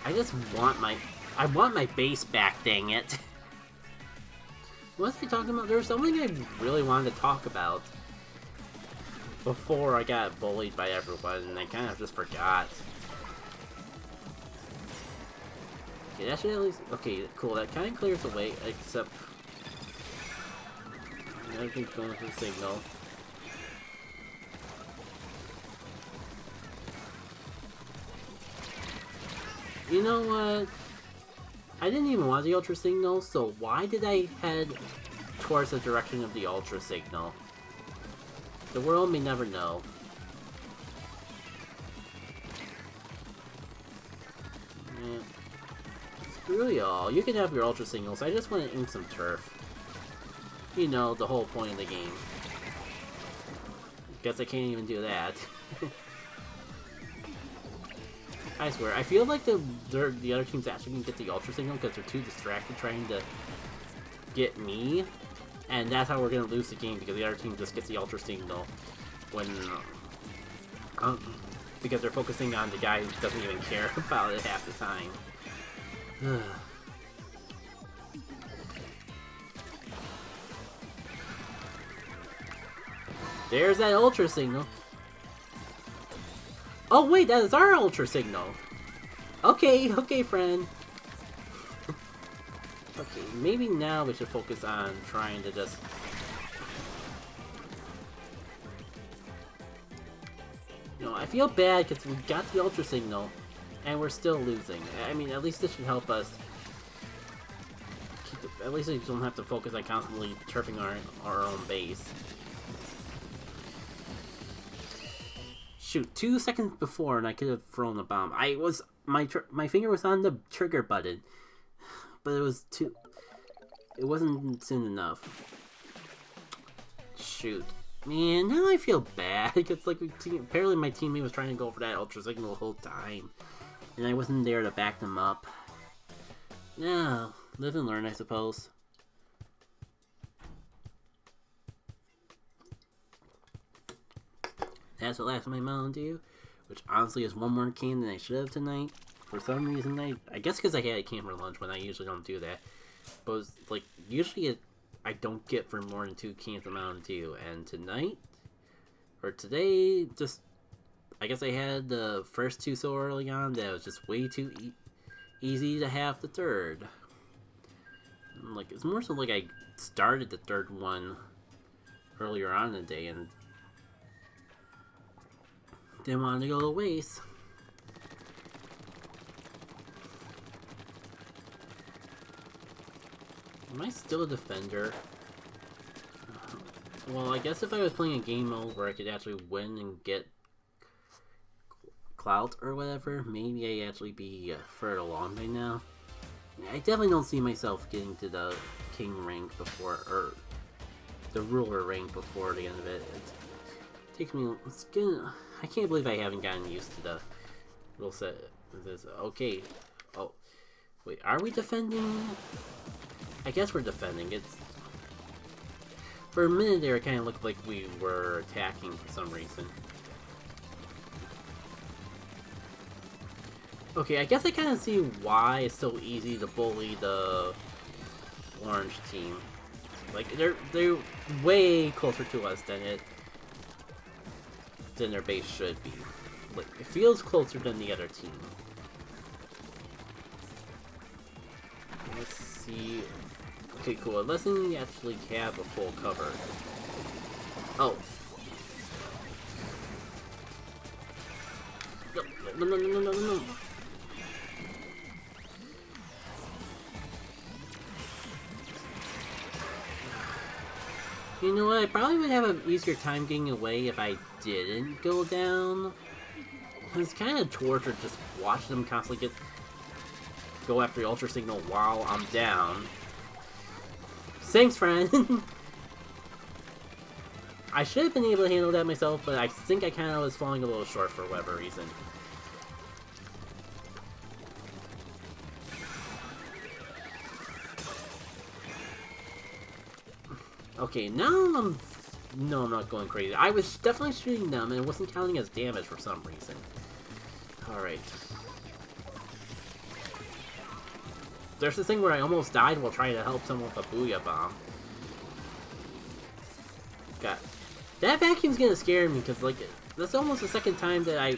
I just want my... I want my base back, dang it! What was I talking about? There was something I really wanted to talk about before I got bullied by everyone, and I kind of just forgot. Okay, that should at least... Okay, cool, that kind of clears the way, except... Everything's going for the signal. You know what? I didn't even want the Ultra Signal, so why did I head towards the direction of the Ultra Signal? The world may never know. Yeah. Screw y'all. You can have your Ultra Signals. I just want to ink some turf. You know, the whole point of the game. Guess I can't even do that. I swear, I feel like the other team's actually gonna get the Ultra Signal because they're too distracted trying to get me. And that's how we're gonna lose the game, because the other team just gets the Ultra Signal when... because they're focusing on the guy who doesn't even care about it half the time. There's that Ultra Signal. Oh wait, that is our Ultra Signal! Okay, okay, friend. Okay, maybe now we should focus on trying to just... No, I feel bad because we got the Ultra Signal, and we're still losing. I mean, at least this should help us keep it, at least we don't have to focus on constantly turfing our own base. Shoot, 2 seconds before and I could have thrown a bomb. My finger was on the trigger button, but it wasn't soon enough. Shoot. Man, now I feel bad, because like apparently my teammate was trying to go for that Ultra Signal the whole time, and I wasn't there to back them up. No, live and learn, I suppose. That's the last of my Mountain Dew, which honestly is one more can than I should have tonight. For some reason, I guess because I had a can for lunch when I usually don't do that. But it's like, usually I don't get for more than 2 cans of Mountain Dew. And tonight, or today, just, I guess I had the first 2 so early on that it was just way too easy to have the third. Like, it's more so like I started the third one earlier on in the day and didn't want to go to waste. Am I still a defender? Well, I guess if I was playing a game mode where I could actually win and get clout or whatever, maybe I'd actually be further along by now. I definitely don't see myself getting to the king rank before, or the ruler rank before the end of it. It takes me, I can't believe I haven't gotten used to the rule set. This, okay, oh, wait, are we defending? I guess we're defending. It's, for a minute there, it kind of looked like we were attacking for some reason. Okay, I guess I kind of see why it's so easy to bully the orange team. Like, they're way closer to us than their base should be. Like, it feels closer than the other team. Let's see. Okay, cool. Let's actually have a full cover. Oh. No. You know what, I probably would have an easier time getting away if I didn't go down. It's kind of torture just watching them constantly go after the Ultra Signal while I'm down. Thanks, friend! I should have been able to handle that myself, but I think I kind of was falling a little short for whatever reason. Okay, now I'm not going crazy. I was definitely shooting them, and it wasn't counting as damage for some reason. Alright. There's this thing where I almost died while trying to help someone with a Booyah Bomb. God. That vacuum's gonna scare me, because, like, that's almost the second time that I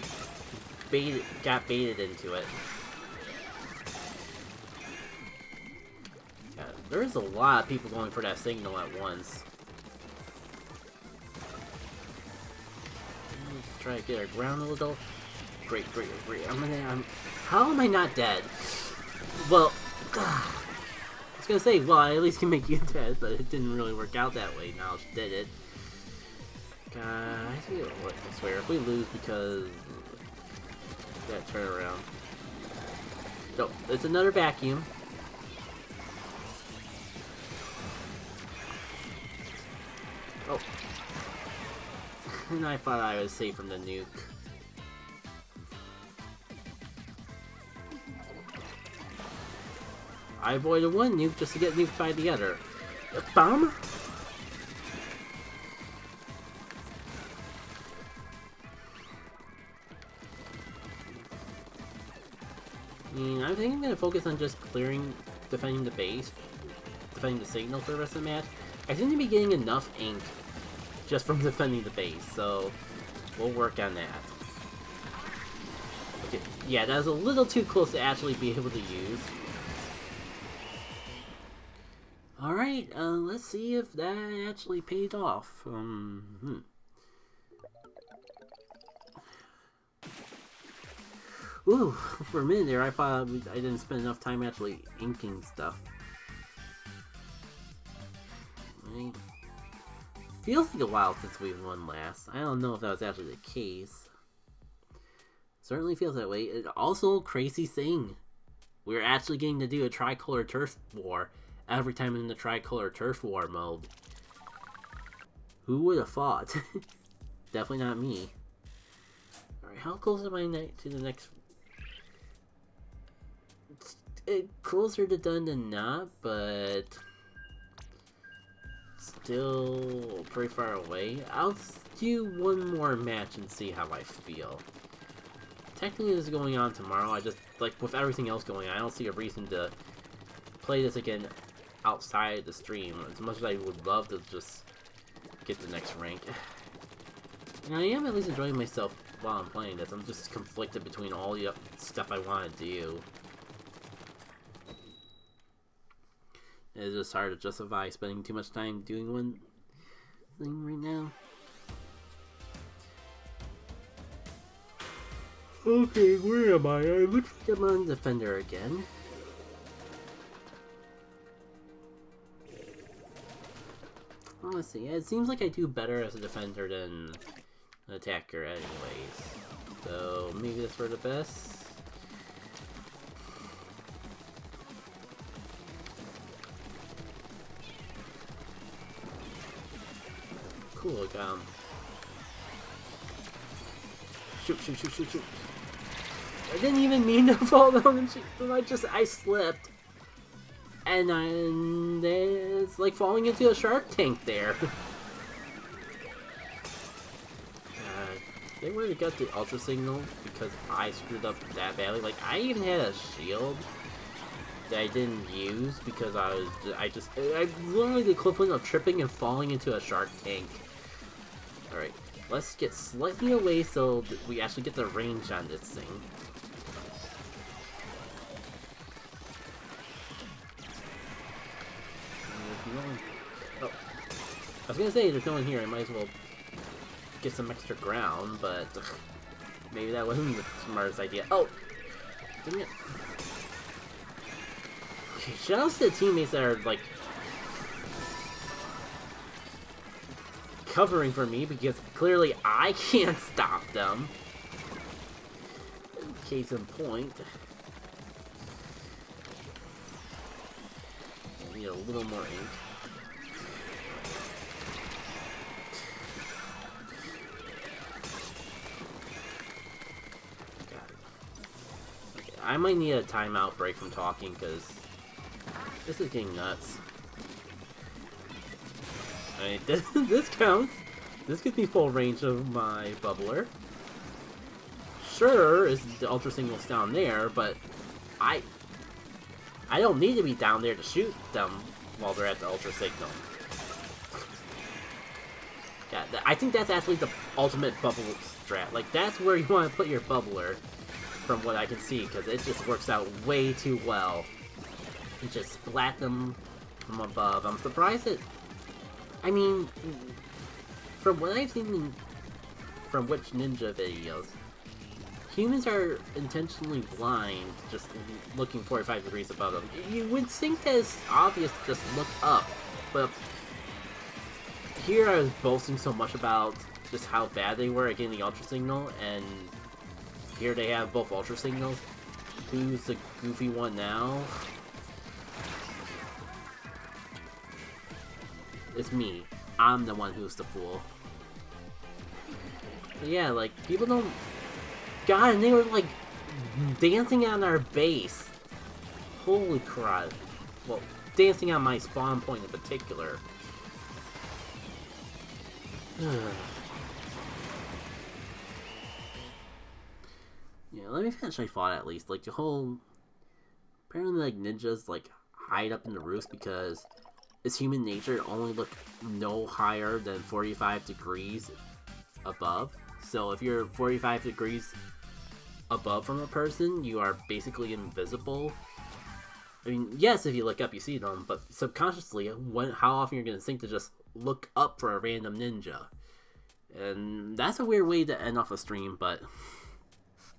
got baited into it. There's a lot of people going for that signal at once. Let's try to get our ground a little. Great. How am I not dead? Well, I was gonna say, well, I at least can make you dead, but it didn't really work out that way. Now she did it. I swear, if we lose because that turnaround. No, it's another vacuum. Oh. And I thought I was safe from the nuke. I avoided one nuke just to get nuked by the other. A bomb? I think I'm gonna focus on just defending the base, defending the signal for the rest of the match. I seem to be getting enough ink just from defending the base, so we'll work on that. Okay, yeah, that was a little too close to actually be able to use. Alright, let's see if that actually paid off. Ooh, for a minute there, I thought I didn't spend enough time actually inking stuff. Feels like a while since we won last. I don't know if that was actually the case. Certainly feels that way. It also, crazy thing. We're actually getting to do a Tricolor Turf war every time in the Tricolor Turf war mode. Who would have thought? Definitely not me. Alright, how close am I to the next... It's closer to done than not, but... still pretty far away. I'll do one more match and see how I feel. Technically this is going on tomorrow. I just, like, with everything else going on, I don't see a reason to play this again outside the stream. As much as I would love to just get the next rank. And I am at least enjoying myself while I'm playing this. I'm just conflicted between all the stuff I want to do. It's just hard to justify spending too much time doing one thing right now. Okay, where am I? I look like I'm on Defender again. Let's see. It seems like I do better as a defender than an attacker anyways. So maybe that's for the best. Cool, got him. Shoot, shoot, shoot, shoot, shoot. I didn't even mean to fall down and shoot. I slipped. And it's like falling into a shark tank there. They would have got the ultra signal because I screwed up that badly. Like, I even had a shield that I didn't use because I literally the equivalent of tripping and falling into a shark tank. Alright, let's get slightly away so that we actually get the range on this thing. Oh, I was gonna say there's no one here, I might as well get some extra ground, but maybe that wasn't the smartest idea. Oh! Dang it. Okay, shoutouts to the teammates that are, like, covering for me, because clearly I can't stop them. Case in point. I need a little more ink. I might need a timeout break from talking because this is getting nuts. I mean, this counts. This gives me full range of my bubbler. Sure, the ultra signal's down there, but I don't need to be down there to shoot them while they're at the ultra signal. Yeah, I think that's actually the ultimate bubble strat. Like, that's where you want to put your bubbler. From what I can see, because it just works out way too well. You just splat them from above. I'm surprised that... I mean, from what I've seen from Witch Ninja videos, humans are intentionally blind, just looking 45 degrees above them. You would think that it's obvious to just look up, but here I was boasting so much about just how bad they were at getting the ultra signal, and here they have both ultra signals. Who's the goofy one now? It's me. I'm the one who's the fool. But yeah, like, people don't... God, and they were, like, dancing on our base. Holy crap. Well, dancing on my spawn point in particular. Yeah, let me finish my thought at least. Like, the whole... Apparently, like, ninjas, like, hide up in the roofs because it's human nature to only look no higher than 45 degrees above. So if you're 45 degrees above from a person, you are basically invisible. I mean, yes, if you look up, you see them, but subconsciously, how often you're going to think to just look up for a random ninja? And that's a weird way to end off a stream, but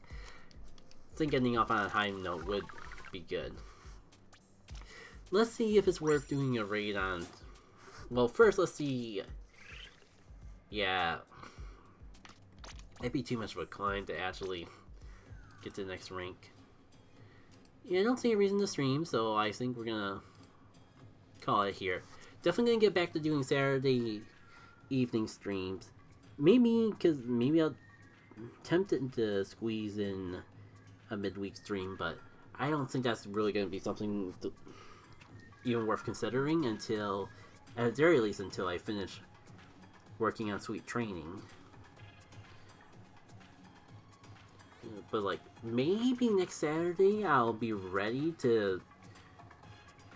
I think ending off on a high note would be good. Let's see if it's worth doing a raid on... Well, first, let's see... Yeah... It'd be too much of a climb to actually get to the next rank. Yeah, I don't see a reason to stream, so I think we're gonna call it here. Definitely gonna get back to doing Saturday evening streams. Maybe I'll attempt to squeeze in a midweek stream, but I don't think that's really gonna be something even worth considering until, at the very least, until I finish working on Sweet Training. But, like, maybe next Saturday I'll be ready to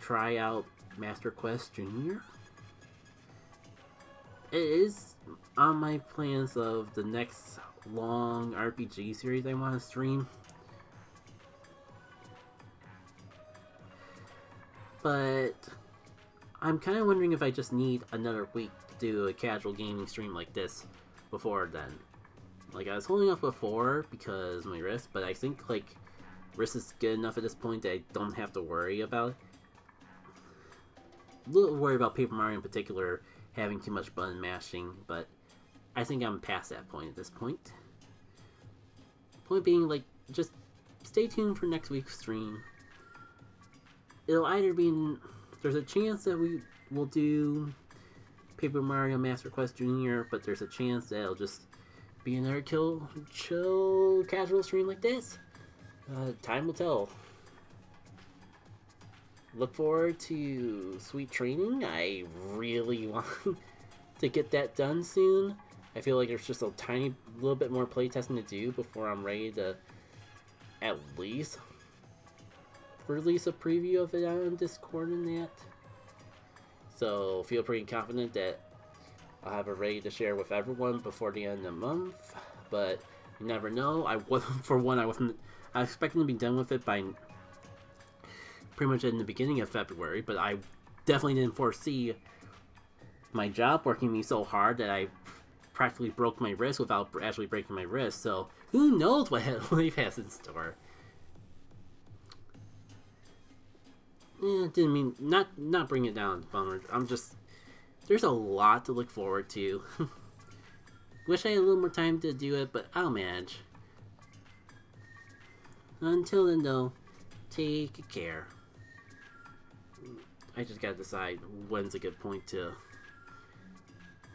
try out Master Quest Jr. It is on my plans of the next long RPG series I want to stream. But I'm kind of wondering if I just need another week to do a casual gaming stream like this before then. Like, I was holding off before because of my wrist, but I think, like, wrist is good enough at this point that I don't have to worry about it. A little worried about Paper Mario in particular having too much button mashing, but I think I'm past that point at this point. Point being, like, just stay tuned for next week's stream. It'll either be there's a chance that we will do Paper Mario Master Quest Jr., but there's a chance that it'll just be another chill casual stream like this. Time will tell. Look forward to Sweet Training. I really want to get that done soon. I feel like there's just a tiny little bit more playtesting to do before I'm ready to at least release a preview of it on Discord and that. So feel pretty confident that I'll have it ready to share with everyone before the end of the month. But you never know. I was expecting to be done with it by pretty much in the beginning of February, but I definitely didn't foresee my job working me so hard that I practically broke my wrist without actually breaking my wrist. So who knows what life has in store. Didn't mean not bring it down, bummer. I'm just there's a lot to look forward to. Wish I had a little more time to do it, but I'll manage. Until then, though, take care. I just gotta decide when's a good point to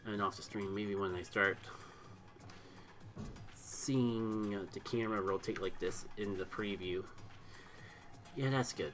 end off the stream. Maybe when I start seeing the camera rotate like this in the preview. Yeah, that's good.